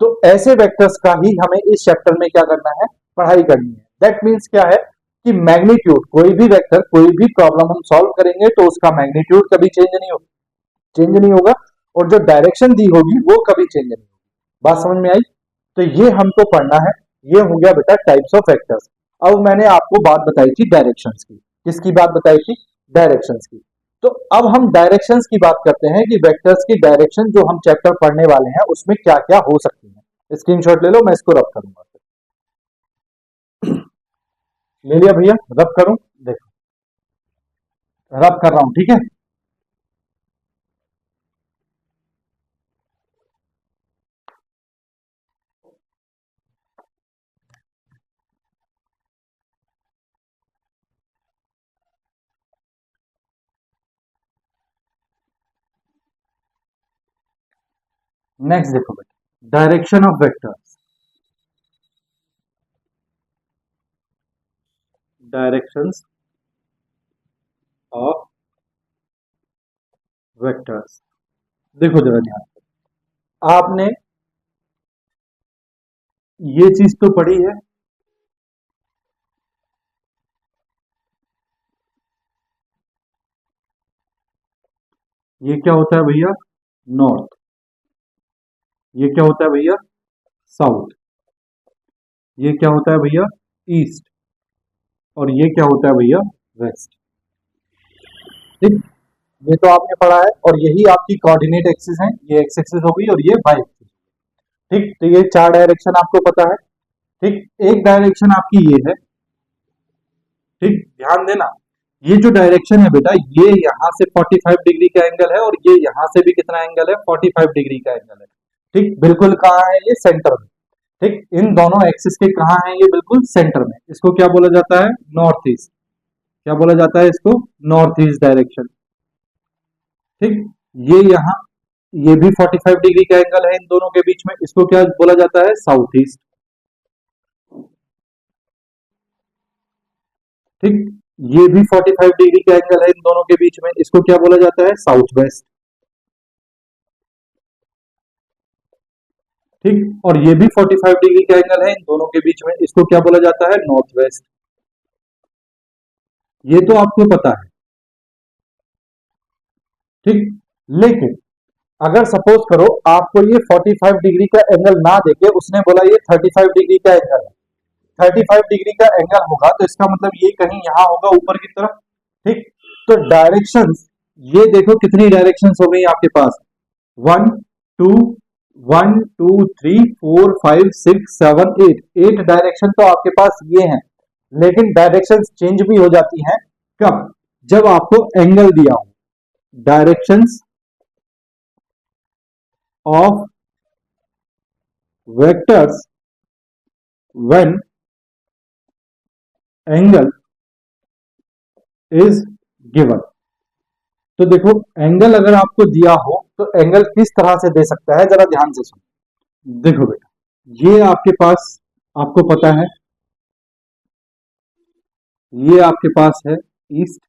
Speaker 1: तो ऐसे वेक्टर्स का ही हमें इस चैप्टर में क्या करना है? पढ़ाई करनी है। दैट मीन्स क्या है कि मैग्नीट्यूड, कोई भी वेक्टर, कोई भी प्रॉब्लम हम सॉल्व करेंगे तो उसका मैग्नीट्यूड कभी चेंज नहीं होगा, और जो डायरेक्शन दी होगी वो कभी चेंज नहीं होगी। बात समझ में आई? तो ये हमको पढ़ना है। ये हो गया बेटा टाइप्स ऑफ वेक्टर्स। अब मैंने आपको बात बताई थी डायरेक्शंस की। किसकी बात बताई थी? डायरेक्शंस की। तो अब हम डायरेक्शंस की बात करते हैं कि वेक्टर्स की डायरेक्शन जो हम चैप्टर पढ़ने वाले हैं उसमें क्या क्या हो सकती है। स्क्रीनशॉट ले लो, मैं इसको रब करूंगा। ले लिया भैया? रब करूं? देखो रब कर रहा हूं, ठीक है। नेक्स्ट देखो बेटा, direction of vectors. Directions of vectors, देखो जरा ध्यान से। आपने ये चीज तो पढ़ी है, ये क्या होता है भैया? नॉर्थ। ये क्या होता है भैया? साउथ। ये क्या होता है भैया? ईस्ट। और ये क्या होता है भैया? वेस्ट, ठीक। ये तो आपने पढ़ा है, और यही आपकी कोऑर्डिनेट एक्सिस है, ये एक्स एक्सिस हो गई और ये वाई एक्सिस। ठीक, तो ये 4 डायरेक्शन आपको पता है। ठीक, एक डायरेक्शन आपकी ये है। ठीक, ध्यान देना, ये जो डायरेक्शन है बेटा, ये यहाँ से 45 डिग्री का एंगल है, और ये यहाँ से भी कितना एंगल है, 45 डिग्री का एंगल है। ठीक, बिल्कुल कहाँ है ये, सेंटर में। ठीक, इन दोनों एक्सिस के कहाँ है ये, बिल्कुल सेंटर में। इसको क्या बोला जाता है, नॉर्थ ईस्ट। क्या बोला जाता है इसको, नॉर्थ ईस्ट डायरेक्शन। ठीक, ये यहाँ, ये भी 45 डिग्री का एंगल है इन दोनों के बीच में, इसको क्या बोला जाता है, साउथ ईस्ट। ठीक, ये भी 45 डिग्री का एंगल है इन दोनों के बीच में, इसको क्या बोला जाता है, साउथ वेस्ट। ठीक, और ये भी 45 डिग्री का एंगल है इन दोनों के बीच में, इसको क्या बोला जाता है, नॉर्थ वेस्ट। ये तो आपको पता है। ठीक, लेकिन अगर सपोज करो आपको ये 45 डिग्री का एंगल ना देके उसने बोला ये 35 डिग्री का एंगल है, 35 डिग्री का एंगल होगा तो इसका मतलब ये कहीं यहां होगा ऊपर की तरफ। ठीक, तो डायरेक्शंस, ये देखो कितनी डायरेक्शंस हो गई आपके पास, 1 2 1 2 3 4 5 6 7 8, 8 डायरेक्शन तो आपके पास ये हैं। लेकिन डायरेक्शंस चेंज भी हो जाती हैं कब, जब आपको एंगल दिया हो। Directions of vectors when angle is given. तो देखो, एंगल अगर आपको दिया हो तो एंगल किस तरह से दे सकता है, जरा ध्यान से सुनो। देखो बेटा, ये आपके पास, आपको पता है, ये आपके पास है ईस्ट,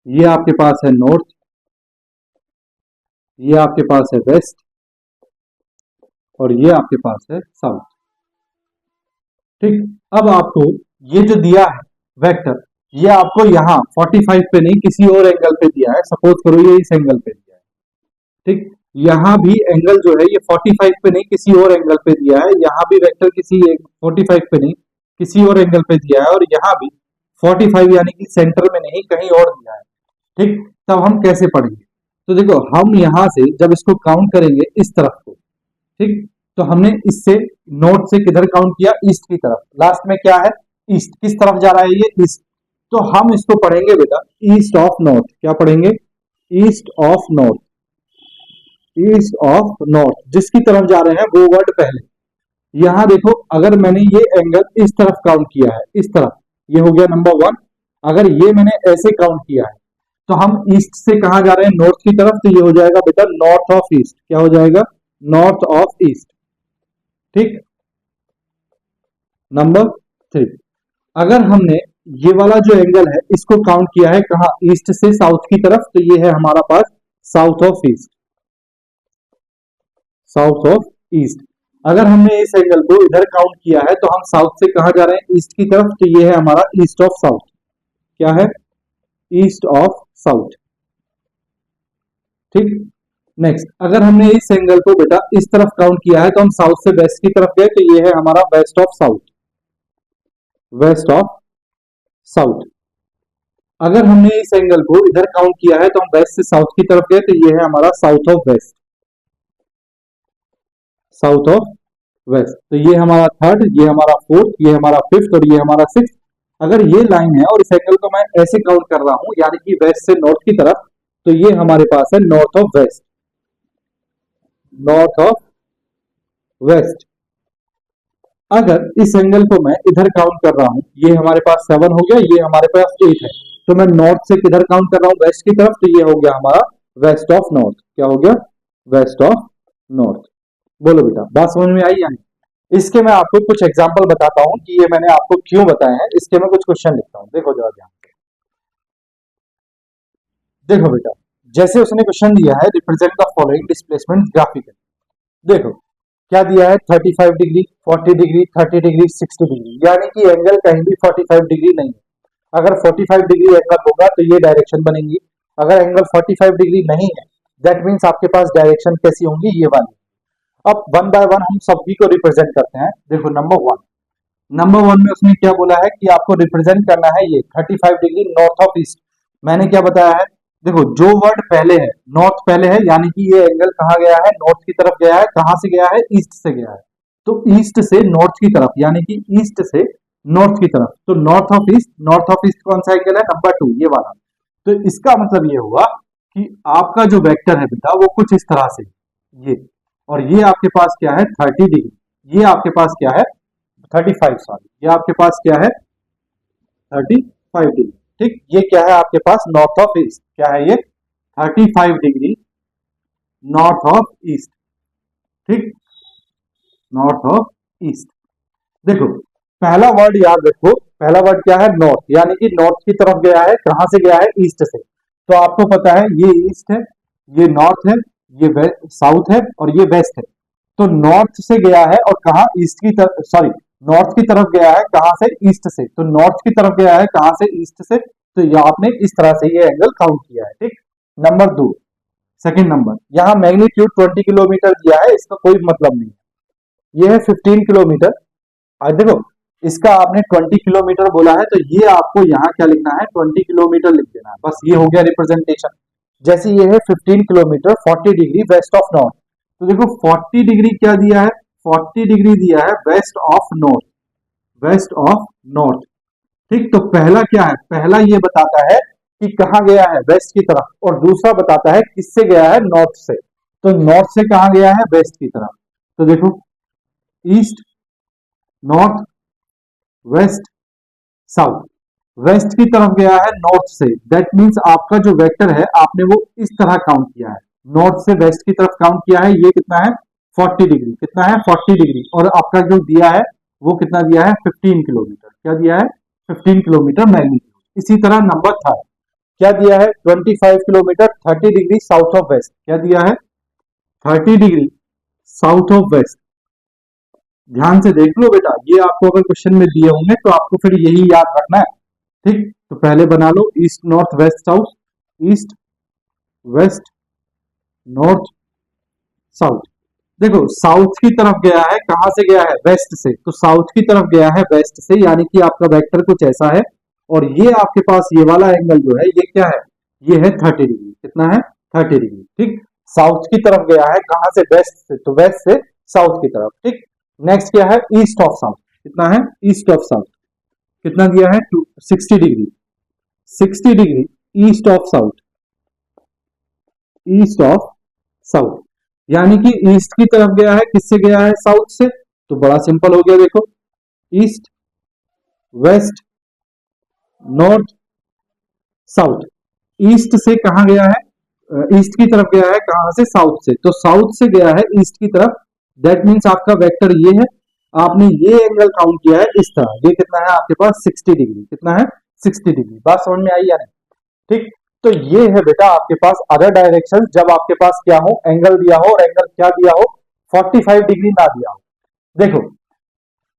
Speaker 1: ये आपके पास है नॉर्थ, ये आपके पास है वेस्ट, और ये आपके पास है साउथ। ठीक, अब आपको ये जो दिया है वेक्टर, ये आपको यहाँ 45 पे नहीं किसी और एंगल पे दिया है। सपोज करो ये इस एंगल पे दिया है। ठीक, यहाँ भी एंगल जो है ये 45 पे नहीं किसी और एंगल पे दिया है, यहाँ भी वेक्टर किसी 45 पे नहीं किसी और एंगल पे दिया है, और यहाँ भी 45 यानी कि सेंटर में नहीं कहीं और दिया है। ठीक, तब हम कैसे पढ़ेंगे, तो देखो हम यहां से जब इसको काउंट करेंगे इस तरफ को, ठीक, तो हमने इससे नॉर्थ से किधर काउंट किया, ईस्ट की तरफ। लास्ट में क्या है, ईस्ट, किस तरफ जा रहा है ये, ईस्ट। तो हम इसको पढ़ेंगे बेटा ईस्ट ऑफ नॉर्थ। क्या पढ़ेंगे, east of north, east of north, जिसकी तरफ जा रहे हैं वो वर्ड पहले। यहां देखो, अगर मैंने ये एंगल इस तरफ काउंट किया है, इस तरफ, ये हो गया नंबर 1। अगर ये मैंने ऐसे काउंट किया है तो हम ईस्ट से कहां जा रहे हैं, नॉर्थ की तरफ, तो ये हो जाएगा बेटा नॉर्थ ऑफ ईस्ट। क्या हो जाएगा, नॉर्थ ऑफ ईस्ट। ठीक, नंबर 3, अगर हमने ये वाला जो एंगल है इसको काउंट किया है कहां, ईस्ट से साउथ की तरफ, तो ये है हमारा पास south of east, south of east. अगर हमने इस एंगल को इधर काउंट किया है तो हम साउथ से कहां जा रहे हैं, ईस्ट की तरफ, तो ये है हमारा ईस्ट ऑफ साउथ। क्या है, ईस्ट ऑफ साउथ। ठीक, नेक्स्ट, अगर हमने इस एंगल को बेटा इस तरफ काउंट किया है तो हम साउथ से वेस्ट की तरफ गए, तो ये है हमारा west of south, west of south. अगर हमने इस एंगल को इधर काउंट किया है तो हम वेस्ट से साउथ की तरफ गए, तो ये है हमारा south of west, south of west. तो ये हमारा थर्ड, ये हमारा फोर्थ, ये हमारा फिफ्थ, और ये हमारा सिक्स। अगर ये लाइन है और इस एंगल को मैं ऐसे काउंट कर रहा हूं, यानी कि वेस्ट से नॉर्थ की तरफ, तो ये हमारे पास है north of west, north of west. अगर इस एंगल को मैं इधर काउंट कर रहा हूं, ये हमारे पास 7 हो गया, ये हमारे पास 8 है, तो मैं नॉर्थ से किधर काउंट कर रहा हूं, वेस्ट की तरफ, तो ये हो गया हमारा वेस्ट ऑफ नॉर्थ। क्या हो गया, वेस्ट ऑफ नॉर्थ। बोलो बेटा, बात समझ में आई या नहीं। इसके मैं आपको कुछ एग्जांपल बताता हूं कि ये मैंने आपको क्यों बताए हैं। इसके मैं कुछ क्वेश्चन लिखता हूं, देखो जरा ध्यान से। देखो बेटा, जैसे उसने क्वेश्चन दिया है, represent the following displacement graphically. देखो क्या दिया है, 35 डिग्री, 40 डिग्री, 30 डिग्री, 60 डिग्री, यानी कि एंगल कहीं भी 45 डिग्री नहीं है। अगर 45 डिग्री एंगल होगा तो ये डायरेक्शन बनेंगी। अगर एंगल 45 डिग्री नहीं है, दैट मीन्स आपके पास डायरेक्शन कैसी होंगी, ये वाली। अब वन बाय वन हम सभी को रिप्रेजेंट करते हैं। देखो नंबर वन में उसने क्या बोला है कि आपको रिप्रेजेंट करना है ये 35 डिग्री नॉर्थ ऑफ ईस्ट। मैंने क्या बताया है, देखो जो वर्ड पहले है, नॉर्थ पहले है, यानी कि ये एंगल कहाँ गया है, नॉर्थ की तरफ गया है। कहाँ से गया है, ईस्ट से गया है। तो ईस्ट से नॉर्थ की तरफ, यानी कि ईस्ट से नॉर्थ की तरफ, तो नॉर्थ ऑफ ईस्ट कौन सा एंगल है, नंबर 2, ये वाला। तो इसका मतलब ये हुआ कि आपका जो वेक्टर है बेटा वो कुछ इस तरह से, ये, और ये आपके पास क्या है, 30 डिग्री, ये आपके पास क्या है, 35, सॉरी, ये आपके पास क्या है, 35 डिग्री। ठीक, ये क्या है आपके पास, नॉर्थ ऑफ ईस्ट, क्या है ये, 35 डिग्री नॉर्थ ऑफ ईस्ट। ठीक, नॉर्थ ऑफ ईस्ट। देखो पहला वर्ड याद रखो, पहला वर्ड क्या है, नॉर्थ, यानी कि नॉर्थ की तरफ गया है। कहां से गया है, ईस्ट से। तो आपको पता है ये ईस्ट है, ये नॉर्थ है, ये साउथ है, और ये वेस्ट है। तो नॉर्थ से गया है और कहा, ईस्ट की तरफ, सॉरी, नॉर्थ की तरफ गया है, कहां से, ईस्ट से। तो नॉर्थ की तरफ गया है कहां से, ईस्ट से। तो ये आपने इस तरह से ये एंगल काउंट किया है। ठीक, नंबर 2, सेकंड नंबर, यहाँ मैग्नीट्यूड 20 किलोमीटर दिया है, इसका कोई मतलब नहीं है। ये है 15 किलोमीटर। और देखो इसका आपने 20 किलोमीटर बोला है, तो ये आपको यहाँ क्या लिखना है, 20 किलोमीटर लिख देना है, बस ये हो गया रिप्रेजेंटेशन। जैसे ये है 15 kilometre 40 degree west of north. तो देखो 40 डिग्री क्या दिया है, 40 डिग्री दिया है west of north, west of north. ठीक, तो पहला क्या है, पहला ये बताता है कि कहाँ गया है, वेस्ट की तरफ, और दूसरा बताता है किससे गया है, नॉर्थ से। तो नॉर्थ से कहाँ गया है, वेस्ट की तरफ। तो देखो east, north, west, south. West की तरफ गया है नॉर्थ से, दैट मींस आपका जो वेक्टर है आपने वो इस तरह काउंट किया है, नॉर्थ से वेस्ट की तरफ काउंट किया है। ये कितना है, 40 डिग्री, कितना है, 40 डिग्री। और आपका जो दिया है वो कितना दिया है, 15 किलोमीटर। क्या दिया है, 15 किलोमीटर मैग्नीट्यूड। इसी तरह नंबर थर्ड क्या दिया है, 25 kilometre 30 degree south of west. क्या दिया है, 30 डिग्री साउथ ऑफ वेस्ट। ध्यान से देख लो बेटा, ये आपको अगर क्वेश्चन में दिए होंगे तो आपको फिर यही याद रखना है। ठीक, तो पहले बना लो east north west south, east west north south. देखो साउथ की तरफ गया है, कहां से गया है, वेस्ट से। तो साउथ की तरफ गया है वेस्ट से, यानी कि आपका वेक्टर कुछ ऐसा है। और ये आपके पास ये वाला एंगल जो है ये क्या है, ये है 30 डिग्री। कितना है, 30 डिग्री। ठीक, साउथ की तरफ गया है, कहां से, वेस्ट से। तो वेस्ट से साउथ की तरफ। ठीक, नेक्स्ट क्या है, ईस्ट ऑफ साउथ। कितना है, ईस्ट ऑफ साउथ, कितना दिया है, 60 degree, 60 degree east of south, east of south. यानी कि ईस्ट की तरफ गया है, किससे गया है, साउथ से। तो बड़ा सिंपल हो गया, देखो east west north south. East से कहां गया है, ईस्ट की तरफ गया है, कहां से, साउथ से। तो साउथ से गया है ईस्ट की तरफ, दैट मीन्स आपका वेक्टर ये है। आपने ये एंगल काउंट किया है इस तरह, ये कितना है आपके पास, 60 डिग्री। कितना है, 60 डिग्री। बात समझ में आई या नहीं। ठीक, तो ये है बेटा आपके पास अदर डायरेक्शन, जब आपके पास क्या हो, एंगल दिया हो, और एंगल क्या दिया हो, 45 डिग्री ना दिया हो। देखो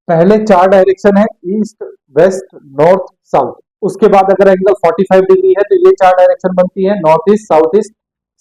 Speaker 1: पहले 4 डायरेक्शन है, ईस्ट वेस्ट नॉर्थ साउथ। उसके बाद अगर एंगल 45 डिग्री है तो ये 4 डायरेक्शन बनती है, नॉर्थ ईस्ट,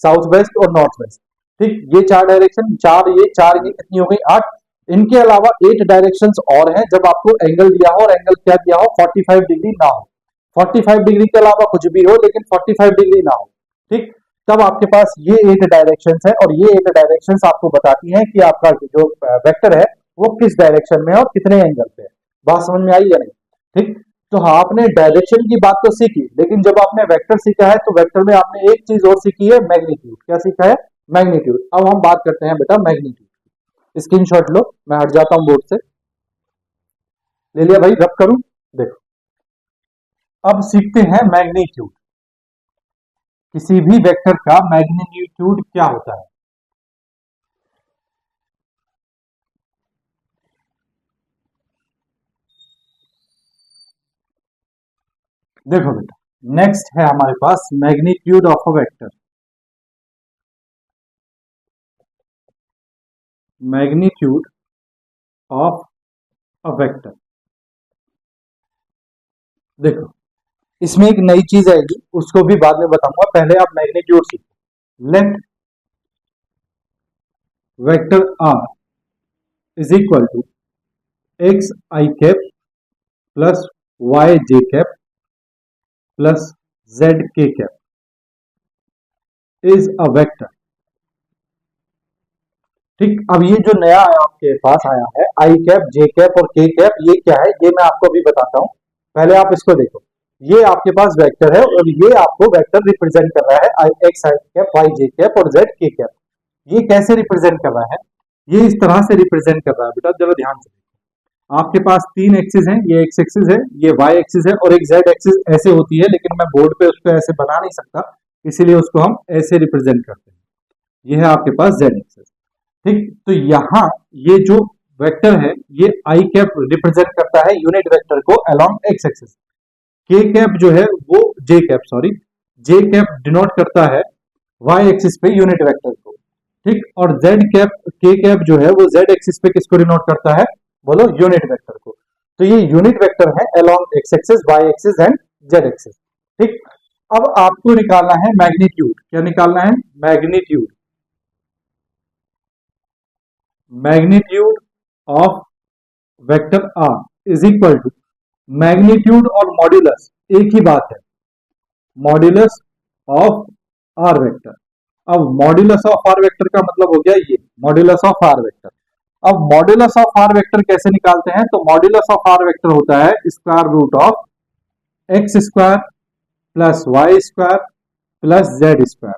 Speaker 1: साउथ वेस्ट और नॉर्थ वेस्ट। ठीक, ये 4 डायरेक्शन, ये कितनी हो गई, 8। इनके अलावा 8 डायरेक्शंस और हैं जब आपको एंगल दिया हो और एंगल क्या दिया हो, 45 डिग्री ना हो। 45 डिग्री के अलावा कुछ भी हो लेकिन 45 डिग्री ना हो। ठीक, तब आपके पास ये 8 डायरेक्शंस है, और ये 8 डायरेक्शंस आपको बताती हैं कि आपका जो वेक्टर है वो किस डायरेक्शन में है और कितने एंगल पे है। बात समझ में आई या नहीं। ठीक, तो हाँ आपने डायरेक्शन की बात तो सीखी, लेकिन जब आपने वेक्टर सीखा है तो वेक्टर में आपने एक चीज और सीखी है, मैग्नीट्यूड। क्या सीखा है, मैग्नीट्यूड। अब हम बात करते हैं बेटा मैग्नीट्यूड। स्क्रीनशॉट लो, मैं हट जाता हूं बोर्ड से। ले लिया भाई, रब करूं, देखो अब सीखते हैं मैग्नीट्यूड। किसी भी वेक्टर का मैग्नीट्यूड क्या होता है। देखो बेटा, नेक्स्ट है हमारे पास magnitude of a vector. Magnitude of a vector. देखो इसमें एक नई चीज आएगी, उसको भी बाद में बताऊंगा, पहले आप मैग्नीट्यूड सीखो। Let vector R is equal to X I cap plus Y J cap plus Z K cap is a vector. ठीक, अब ये जो नया आपके पास आया है आई कैप, जे कैप और के कैप, ये क्या है ये मैं आपको अभी बताता हूं। पहले आप इसको देखो, ये आपके पास वेक्टर है और ये आपको वेक्टर रिप्रेजेंट कर रहा है आई x I cap, Y J cap और जेड के कैप। ये कैसे रिप्रेजेंट कर रहा है, ये इस तरह से रिप्रेजेंट कर रहा है बेटा, जरा ध्यान से देखो। आपके पास तीन एक्सिस हैं, ये एक्स एक्सिस है, ये वाई एक्सिस है और एक जेड एक्सिस ऐसे होती है, लेकिन मैं बोर्ड पे उसको ऐसे बना नहीं सकता, इसीलिए उसको हम ऐसे रिप्रेजेंट करते हैं। ये है आपके पास जेड एक्सिस। ठीक, तो यहां ये जो वेक्टर है ये आई कैप रिप्रेजेंट करता है यूनिट वेक्टर को अलोंग एक्स एक्सिस। के कैप जो है वो जे कैप, सॉरी, जे कैप डिनोट करता है वाई एक्सिस पे यूनिट वेक्टर को। ठीक, और जेड कैप, के कैप जो है वो जेड एक्सिस पे किसको डिनोट करता है, बोलो, यूनिट वेक्टर को। तो ये यूनिट वेक्टर है along X axis, Y axis and Z axis. ठीक, अब आपको निकालना है मैग्नीट्यूड। क्या निकालना है, magnitude. Magnitude of vector R is equal to, magnitude और मॉड्यूलस एक ही बात है, मॉड्यूलस ऑफ आर वेक्टर। अब मॉड्यूलस ऑफ आर वेक्टर का मतलब हो गया ये मॉड्यूलस ऑफ आर वेक्टर। अब मॉड्यूलस ऑफ आर वेक्टर कैसे निकालते हैं, तो मॉड्यूलस ऑफ आर वेक्टर होता है square root of X square plus Y square plus Z square.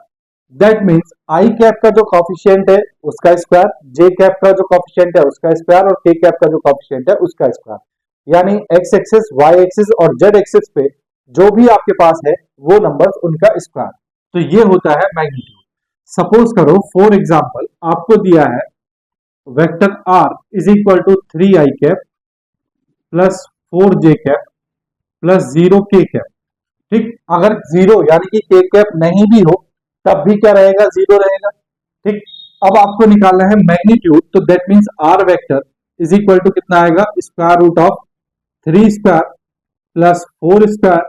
Speaker 1: That means I cap का जो कॉफिशिएंट है उसका स्क्वायर, जे कैप का जो कॉफिशिएंट है उसका स्क्वायर और के कैप का जो कॉफिशिएंट है उसका स्क्वायर। यानी एक्स एक्सिस, वाई एक्सिस और जेड एक्सिस पे जो भी आपके पास है वो नंबर्स उनका स्क्वायर। तो ये होता है मैग्नीट्यूड। सपोज करो फॉर एग्जांपल आपको दिया है vector R is equal to 3 I cap plus 4 J cap plus 0 K cap. ठीक, अगर जीरो यानी कि के कैप नहीं भी हो तब भी क्या रहेगा, जीरो रहेगा। ठीक, अब आपको निकालना है मैग्नीट्यूड, तो that means R vector is equal to कितना आएगा, square root of 3 square plus 4 square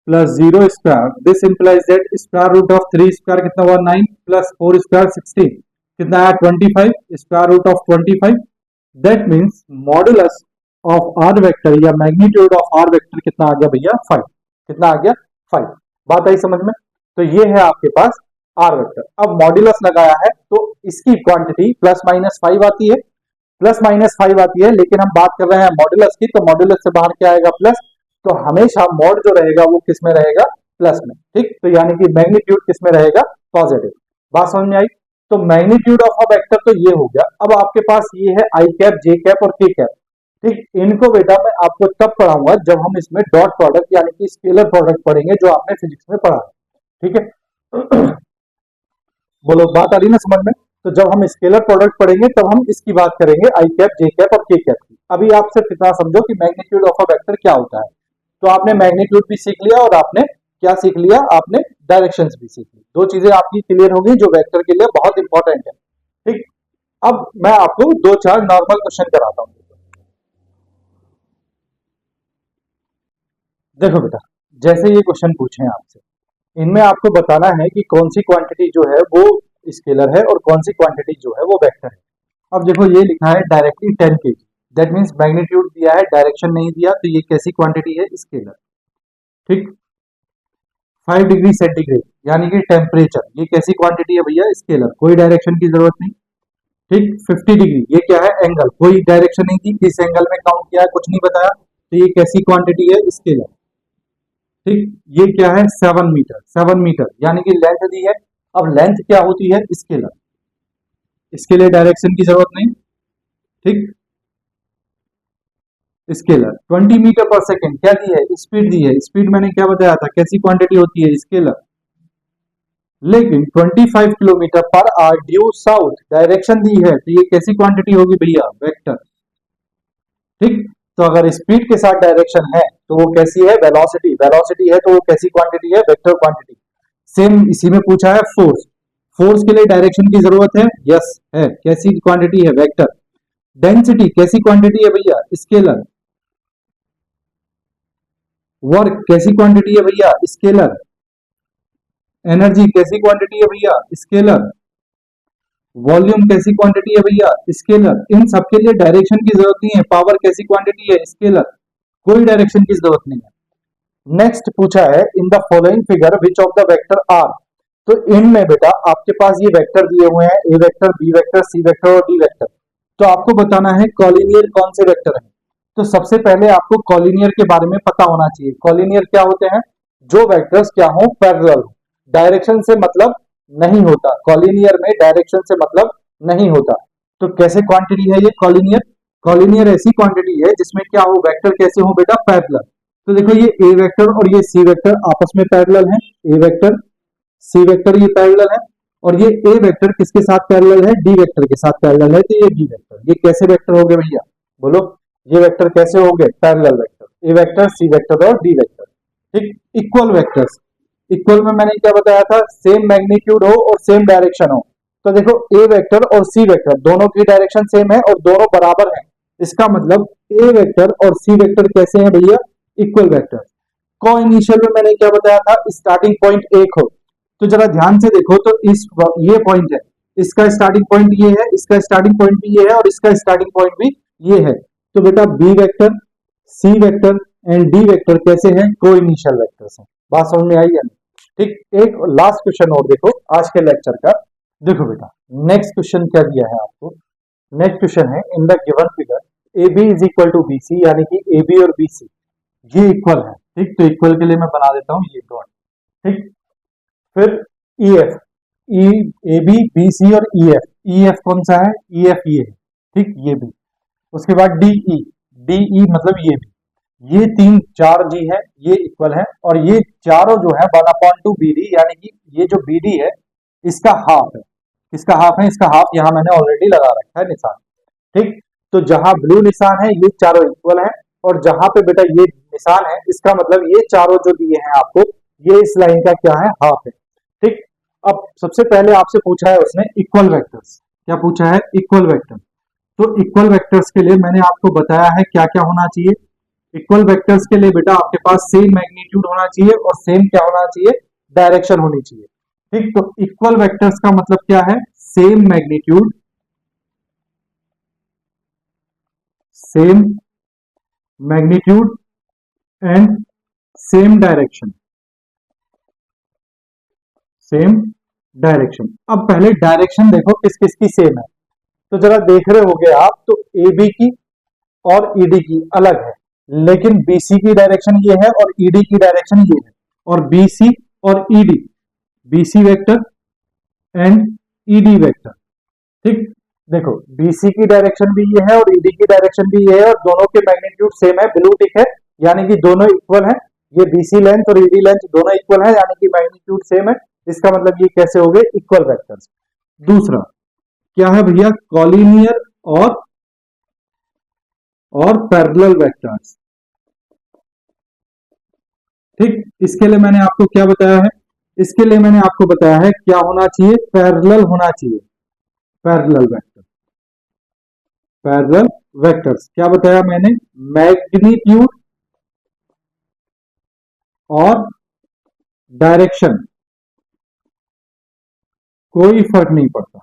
Speaker 1: plus 0 square. This implies that square root of 3 square कितना हुआ 9 प्लस 4 स्क्वायर 16, कितना आया 25, square root of 25। That means modulus of R vector या magnitude of R vector कितना आ गया भैया, 5। कितना आ गया, 5। बात आई समझ में। तो ये है आपके पास आर वेक्टर। अब मॉड्यूलस लगाया है तो इसकी क्वांटिटी प्लस माइनस 5 आती है, प्लस माइनस 5 आती है, लेकिन हम बात कर रहे हैं मॉड्यूलस की, तो मॉड्यूलस से बाहर क्या आएगा, प्लस। तो हमेशा मॉड जो रहेगा वो किस में रहेगा, प्लस में। ठीक, तो यानी कि मैग्नीट्यूड किस में रहेगा, पॉजिटिव। बात समझ में आई। तो मैग्नीट्यूड ऑफ अ वेक्टर तो ये हो गया। अब आपके पास ये है आई कैप, जे कैप और के कैप। ठीक, इनको बेटा मैं आपको तब पढ़ाऊंगा जब हम इसमें डॉट प्रोडक्ट यानी कि स्केलर प्रोडक्ट पढ़ेंगे, जो आपने फिजिक्स में पढ़ा है। ठीक है बोलो, बात आ रही ना समझ में। तो जब हम स्केलर प्रोडक्ट पढ़ेंगे तब हम इसकी बात करेंगे, आई कैप, जे कैप और के कैप की। अभी आप सिर्फ इतना समझो कि मैग्नीट्यूड ऑफ अ वेक्टर क्या होता है। तो आपने मैग्नीट्यूड भी सीख लिया और आपने क्या सीख लिया, आपने डायरेक्शंस भी सीख ली। दो चीजें आपकी क्लियर होगी जो वेक्टर के लिए बहुत इंपॉर्टेंट है। ठीक, अब मैं आपको दो चार नॉर्मल क्वेश्चन कराता हूं। देखो बेटा, जैसे ये क्वेश्चन पूछे हैं आपसे, इनमें आपको बताना है कि कौन सी क्वांटिटी जो है वो स्केलर है और कौन सी क्वांटिटी जो है वो वेक्टर है। अब देखो ये लिखा है directly 10 kg, that means magnitude दिया है, डायरेक्शन नहीं दिया, तो ये कैसी क्वांटिटी है, स्केलर। ठीक, 5 डिग्री सेंटीग्रेड यानी कि टेम्परेचर, ये कैसी क्वांटिटी है भैया, स्केलर, कोई डायरेक्शन की जरूरत नहीं। ठीक, 50 डिग्री ये क्या है, एंगल, कोई डायरेक्शन नहीं थी, किस एंगल में काउंट किया है कुछ नहीं बताया, तो ये कैसी क्वांटिटी है, स्केलर। ठीक, ये क्या है, 7 मीटर, 7 मीटर यानी कि लेंथ दी है। अब लेंथ क्या होती है, स्केलर, इसके लिए डायरेक्शन की जरूरत नहीं। ठीक, स्केलर 20 मीटर पर सेकेंड क्या दी है, स्पीड दी है। स्पीड मैंने क्या बताया था, कैसी क्वांटिटी होती है, स्केलर। लेकिन 25 kilometre per hour due south direction दी है, तो ये कैसी क्वांटिटी होगी भैया, वेक्टर। ठीक, तो अगर स्पीड के साथ डायरेक्शन है तो वो कैसी है, वेलोसिटी। वेलोसिटी है तो वो कैसी क्वांटिटी है, वेक्टर क्वांटिटी। सेम इसी में पूछा है फोर्स। फोर्स के लिए डायरेक्शन की जरूरत है, यस है, कैसी क्वांटिटी है, वेक्टर। डेंसिटी कैसी क्वांटिटी है भैया, स्केलर। वर्क कैसी क्वांटिटी है भैया, स्केलर। एनर्जी कैसी क्वांटिटी है भैया, स्केलर। वॉल्यूम कैसी क्वांटिटी है भैया, स्केलर। इन सब के लिए डायरेक्शन की जरूरत नहीं है। पावर कैसी क्वांटिटी है, स्केलर, कोई डायरेक्शन की जरूरत नहीं है। नेक्स्ट पूछा है in the following figure which of the vector are. तो इनमें बेटा आपके पास ये वेक्टर दिए हुए हैं, A vector, B vector, C vector और डी वेक्टर। तो आपको बताना है कॉलिनियर कौन से वेक्टर है। तो सबसे पहले आपको कॉलिनियर के बारे में पता होना चाहिए। कॉलिनियर क्या होते हैं? जो वेक्टर्स क्या हो, पैरेलल हो, डायरेक्शन से मतलब नहीं होता। कॉलिनियर में डायरेक्शन से मतलब नहीं होता। तो कैसे क्वांटिटी है ये कॉलिनियर? कॉलिनियर ऐसी क्वांटिटी है जिसमें क्या हो, वेक्टर कैसे हो बेटा, पैरेलल। तो देखो ये ए वेक्टर और ये सी वेक्टर आपस में पैरेलल है, ए वेक्टर सी वेक्टर ये पैरेलल है, और ये ए वेक्टर किसके साथ पैरेलल है, डी वेक्टर के साथ पैरेलल है। तो ये डी वेक्टर, ये कैसे वेक्टर हो गए भैया, बोलो ये वेक्टर कैसे हो गए, parallel vector, A vector, C vector और डी वेक्टर। ठीक, इक्वल वेक्टर्स, इक्वल में मैंने क्या बताया था, सेम मैग्नीट्यूड हो और सेम डायरेक्शन हो। तो देखो ए वेक्टर और सी वेक्टर दोनों की डायरेक्शन सेम है और दोनों बराबर है। इसका मतलब ए वेक्टर और सी वेक्टर कैसे हैं भैया, इक्वल वेक्टर। को इनिशियल में मैंने क्या बताया था, स्टार्टिंग पॉइंट एक हो। तो जरा ध्यान से देखो, तो इस ये पॉइंट है, इसका स्टार्टिंग पॉइंट ये है, इसका स्टार्टिंग पॉइंट भी ये है और इसका स्टार्टिंग पॉइंट भी ये है। तो बेटा B vector, C vector and D vector कैसे हैं, को इनिशियल वेक्टर्स हैं। बात समझ में आई है? ठीक, एक लास्ट क्वेश्चन और देखो आज के लेक्चर का। देखो बेटा नेक्स्ट क्वेश्चन क्या दिया है आपको। नेक्स्ट क्वेश्चन है in the given figure A B is equal to B C, यानी कि ए बी और बी सी ये इक्वल है। ठीक, तो इक्वल के लिए मैं बना देता हूँ ये डॉट। ठीक, फिर E F, E A B B C और ई एफ, ई एफ कौन सा है, ई एफ ये है। ठीक, ये भी। उसके बाद डी ई, डी ई मतलब ये भी, ये तीन चार जी है, ये इक्वल है। और ये चारों जो है 1/2 बी डी, यानी कि ये जो बी डी है इसका हाफ है। इसका हाफ है, इसका हाफ यहाँ मैंने ऑलरेडी लगा रखा है निशान। ठीक, तो जहां ब्लू निशान है ये चारों इक्वल है, और जहां पे बेटा ये निशान है इसका मतलब ये चारों जो दिए हैं आपको, ये इस लाइन का क्या है, हाफ है। ठीक, अब सबसे पहले आपसे पूछा है उसने इक्वल वेक्टर्स, क्या पूछा है, इक्वल वेक्टर। तो इक्वल वेक्टर्स के लिए मैंने आपको बताया है क्या क्या होना चाहिए। इक्वल वेक्टर्स के लिए बेटा आपके पास सेम मैग्नीट्यूड होना चाहिए और सेम क्या होना चाहिए, डायरेक्शन होनी चाहिए। ठीक, तो इक्वल वेक्टर्स का मतलब क्या है, same magnitude, same magnitude and same direction, same direction. अब पहले डायरेक्शन देखो किस किस की सेम है। तो जरा देख रहे होगे आप, तो ए बी की और ईडी की अलग है, लेकिन बीसी की डायरेक्शन ये है और ईडी की डायरेक्शन ये है। और बीसी और ED, BC vector and ED vector. ठीक, देखो बीसी की डायरेक्शन भी ये है और ईडी की डायरेक्शन भी ये है, और दोनों के मैग्नीट्यूड सेम है, ब्लू टिक है, यानी कि दोनों इक्वल है। ये बीसी लेंथ और ईडी लेंथ दोनों इक्वल है, यानी कि मैग्नीट्यूड सेम है। इसका मतलब ये कैसे हो गए, इक्वल वेक्टर्स। दूसरा क्या है भैया, कॉलिनियर और पैरेलल वेक्टर्स। ठीक, इसके लिए मैंने आपको क्या बताया है, इसके लिए मैंने आपको बताया है क्या होना चाहिए, पैरेलल होना चाहिए, पैरेलल वेक्टर, पैरेलल वेक्टर्स। क्या बताया मैंने, मैग्नीट्यूड और डायरेक्शन कोई फर्क नहीं पड़ता।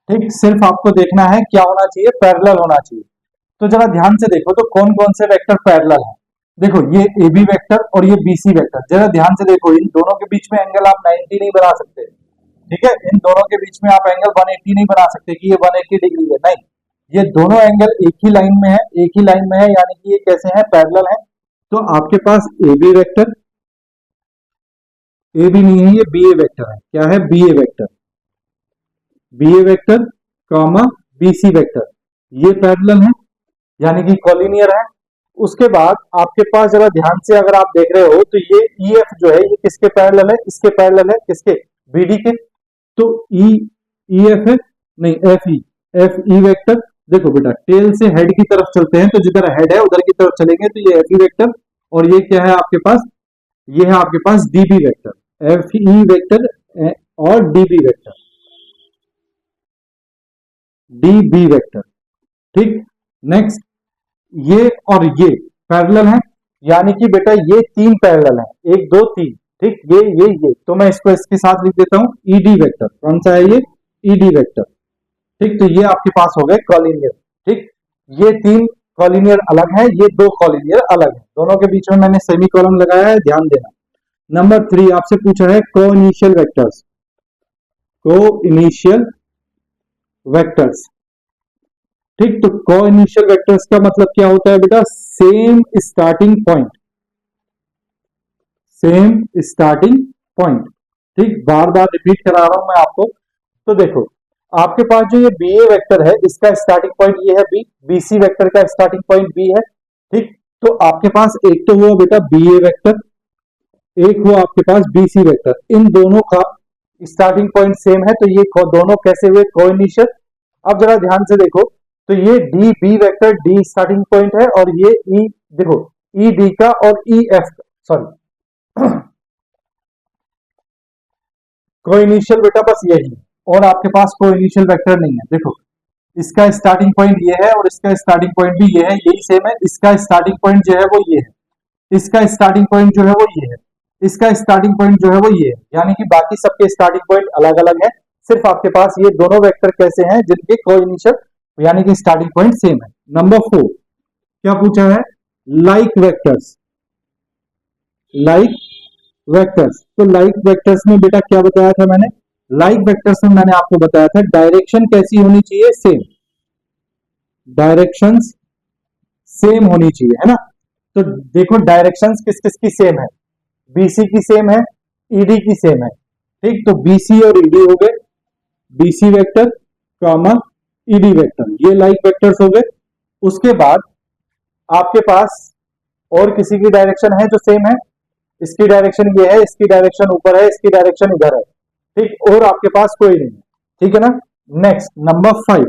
Speaker 1: ठीक, सिर्फ आपको देखना है क्या होना चाहिए, पैरेलल होना चाहिए। तो जरा ध्यान से देखो, तो कौन कौन से वेक्टर पैरेलल हैं। देखो ये ए बी वेक्टर और ये बी सी वेक्टर, जरा ध्यान से देखो, इन दोनों के बीच में एंगल आप 90 नहीं बना सकते। ठीक है, इन दोनों के बीच में आप एंगल 180 नहीं बना सकते कि ये 180 डिग्री है, नहीं। ये दोनों एंगल एक ही लाइन में है, एक ही लाइन में है, यानी कि ये कैसे हैं, पैरेलल है। तो आपके पास A B vector, A B नहीं है, ये बी ए वेक्टर है। क्या है, B A vector, B A vector comma B C vector, ये पैरेलल है, यानी कि कॉलिनियर है। उसके बाद आपके पास जरा ध्यान से अगर आप देख रहे हो, तो ये ई एफ जो है ये किसके पैरेलल है, इसके पैरेलल है, किसके, बीडी के। तो ई ई एफ है, नहीं एफ ई वेक्टर। देखो बेटा टेल से हेड की तरफ चलते हैं, तो जिधर हेड है उधर की तरफ चलेंगे, तो ये एफ ई वेक्टर। और ये क्या है आपके पास, ये है आपके पास DB vector, F E vector और डीबी वेक्टर, डीबी वेक्टर। ठीक, नेक्स्ट ये और ये पैरेलल है, यानी कि बेटा ये तीन पैरेलल है, एक दो तीन। ठीक, ये तो मैं इसको इसके साथ लिख देता हूं ईडी वेक्टर। कौन सा है ये, ईडी वेक्टर। ठीक, तो ये आपके पास हो गए कॉलिनियर। ठीक, ये 3 कॉलिनियर अलग है, ये 2 कॉलिनियर अलग है, दोनों के बीच में मैंने सेमीकोलन लगाया है, ध्यान देना। नंबर 3 आपसे पूछा है को इनिशियल वेक्टर्स। को इनिशियल वेक्टर्स, ठीक, तो को इनिशियल वेक्टर्स का मतलब क्या होता है बेटा? Same starting point, same starting point. ठीक, बार बार रिपीट करा रहा हूं मैं आपको। तो देखो, आपके पास जो ये बी ए वेक्टर है, इसका स्टार्टिंग पॉइंट ये है बी, बी सी वेक्टर का स्टार्टिंग पॉइंट बी है। ठीक, तो आपके पास एक तो हुआ बेटा बी ए वेक्टर, एक हुआ आपके पास बी सी वेक्टर, इन दोनों का स्टार्टिंग पॉइंट सेम है, तो ये दोनों कैसे हुए? कोइनिशियल। अब जरा ध्यान से देखो, तो ये D B vector D starting point है, और ये ई, देखो ई डी का और ई एफ का, सॉरी कोइनिशियल बेटा बस यही है, और आपके पास कोई इनिशियल वेक्टर नहीं है। देखो, इसका स्टार्टिंग पॉइंट ये है और इसका स्टार्टिंग पॉइंट भी ये है, यही सेम है। इसका स्टार्टिंग पॉइंट जो है वो ये है, इसका स्टार्टिंग पॉइंट जो है वो ये है, इसका स्टार्टिंग पॉइंट जो है वो ये है, यानी कि बाकी सबके स्टार्टिंग पॉइंट अलग अलग है। सिर्फ आपके पास ये दोनों वेक्टर कैसे हैं जिनके कोइनिशियल यानी कि स्टार्टिंग पॉइंट सेम है। नंबर 4 क्या पूछा है? Like vectors. लाइक वेक्टर्स, तो लाइक वेक्टर्स में बेटा क्या बताया था मैंने? लाइक वेक्टर्स में मैंने आपको बताया था डायरेक्शन कैसी होनी चाहिए? सेम, डायरेक्शंस सेम होनी चाहिए, है ना। तो देखो डायरेक्शंस किस किस की सेम है? बीसी की सेम है, ईडी की सेम है। ठीक, तो बीसी और ईडी हो गए, BC vector comma ED vector, ये लाइक वेक्टर्स हो गए। उसके बाद आपके पास और किसी की डायरेक्शन है जो सेम है? इसकी डायरेक्शन ये है, इसकी डायरेक्शन ऊपर है, इसकी डायरेक्शन इधर है। ठीक, और आपके पास कोई नहीं है, ठीक है ना। Next number 5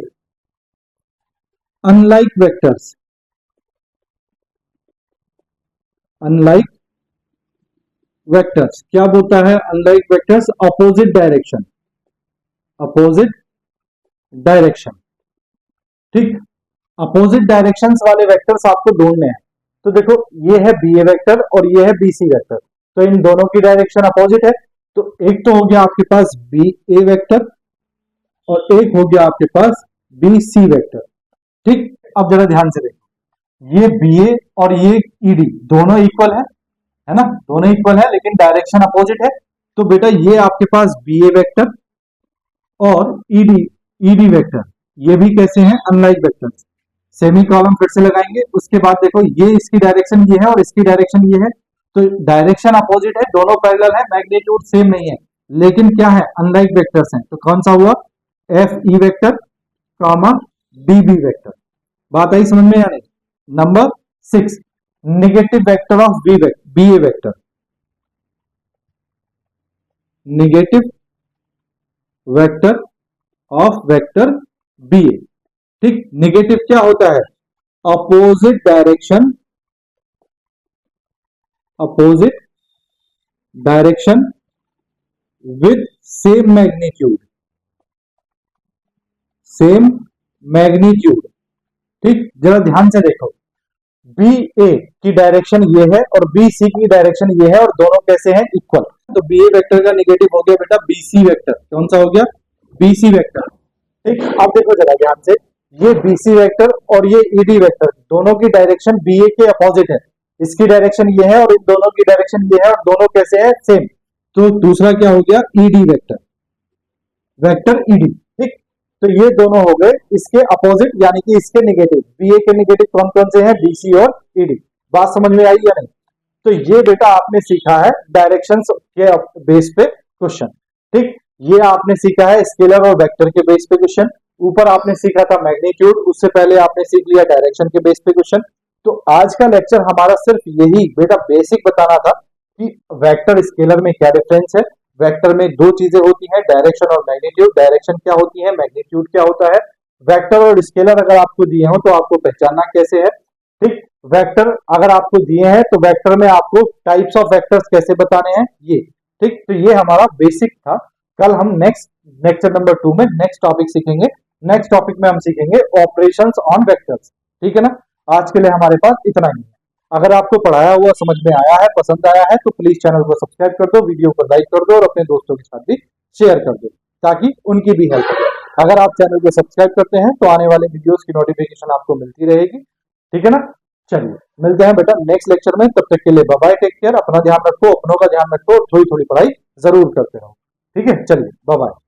Speaker 1: unlike vectors. Unlike vectors क्या बोलता है? Unlike vectors opposite direction, opposite direction. ठीक, अपोजिट डायरेक्शंस वाले वेक्टर्स आपको ढूंढने हैं। तो देखो, ये है बी ए वेक्टर और ये है बी सी वेक्टर, तो इन दोनों की डायरेक्शन अपोजिट है। तो एक तो हो गया आपके पास बी ए वेक्टर और एक हो गया आपके पास बी सी वेक्टर। ठीक, अब जरा ध्यान से देखो, ये बी ए और ये ईडी दोनों इक्वल है ना, दोनों इक्वल है लेकिन डायरेक्शन अपोजिट है। तो बेटा ये आपके पास बी ए वेक्टर और ईडी ईडी वेक्टर, ये भी कैसे हैं? Unlike vectors. सेमी कॉलम फिर से लगाएंगे। उसके बाद देखो, ये इसकी डायरेक्शन ये है और इसकी डायरेक्शन ये है, तो डायरेक्शन अपोजिट है, दोनों पैरेलल है, मैग्नीट्यूड सेम नहीं है, लेकिन क्या है? अनलाइक वेक्टर्स हैं। तो कौन सा हुआ? F E vector comma D B vector. बात आई समझ में या नहीं? Number 6 negative vector of B A vector. Negative vector of vector B A. ठीक, नेगेटिव क्या होता है? Opposite direction, opposite direction with same magnitude, same magnitude. ठीक, जरा ध्यान से देखो, बी ए की डायरेक्शन ये है और बी सी की डायरेक्शन ये है और दोनों कैसे हैं? इक्वल। तो बी ए वेक्टर का नेगेटिव हो गया बेटा बी सी वेक्टर। कौन सा हो गया? B C vector. ठीक, अब देखो जरा ध्यान से, ये बी सी वेक्टर और ये ईडी वेक्टर दोनों की डायरेक्शन बी ए के अपोजिट है, इसकी डायरेक्शन ये है और इन दोनों की डायरेक्शन ये है और दोनों कैसे हैं? सेम। तो दूसरा क्या हो गया? ED vector, vector ED. ठीक, तो ये दोनों हो गए इसके अपोजिट यानी कि इसके नेगेटिव। बी ए के नेगेटिव कौन कौन से हैं? बीसी और ईडी। बात समझ में आई या नहीं? तो ये बेटा आपने सीखा है डायरेक्शंस के बेस पे क्वेश्चन। ठीक, ये आपने सीखा है स्केलर और वेक्टर के बेस पे क्वेश्चन। ऊपर आपने सीखा था मैग्नीट्यूड, उससे पहले आपने सीख लिया डायरेक्शन के बेस पे क्वेश्चन। तो आज का लेक्चर हमारा सिर्फ यही बेटा बेसिक बताना था कि वेक्टर स्केलर में क्या डिफरेंस है। वेक्टर में दो चीजें होती हैं, डायरेक्शन और मैग्नीट्यूड। डायरेक्शन क्या होती है, मैग्नीट्यूड क्या होता है। वेक्टर और स्केलर अगर आपको दिए हो तो आपको पहचानना कैसे है। ठीक, वेक्टर अगर आपको दिए हैं तो वेक्टर में आपको टाइप्स ऑफ वेक्टर्स कैसे बताने हैं ये। ठीक, तो ये हमारा बेसिक था। कल हम नेक्स्ट लेक्चर नंबर 2 में नेक्स्ट टॉपिक सीखेंगे। नेक्स्ट टॉपिक में हम सीखेंगे ऑपरेशंस ऑन वेक्टर्स। ठीक है ना, आज के लिए हमारे पास इतना ही है। अगर आपको पढ़ाया हुआ समझ में आया है, पसंद आया है, तो प्लीज चैनल को सब्सक्राइब कर दो, वीडियो को लाइक कर दो और अपने दोस्तों के साथ भी शेयर कर दो ताकि उनकी भी हेल्प हो। अगर आप चैनल को सब्सक्राइब करते हैं तो आने वाले वीडियोस की नोटिफिकेशन आपको मिलती रहेगी, ठीक है ना। चलिए मिलते हैं बेटा नेक्स्ट लेक्चर में, तब तक के लिए बाय बाय, टेक केयर, अपना ध्यान रखो, अपनों का ध्यान रखो, थोड़ी थोड़ी पढ़ाई जरूर करते रहो, ठीक है। चलिए बाय बाय।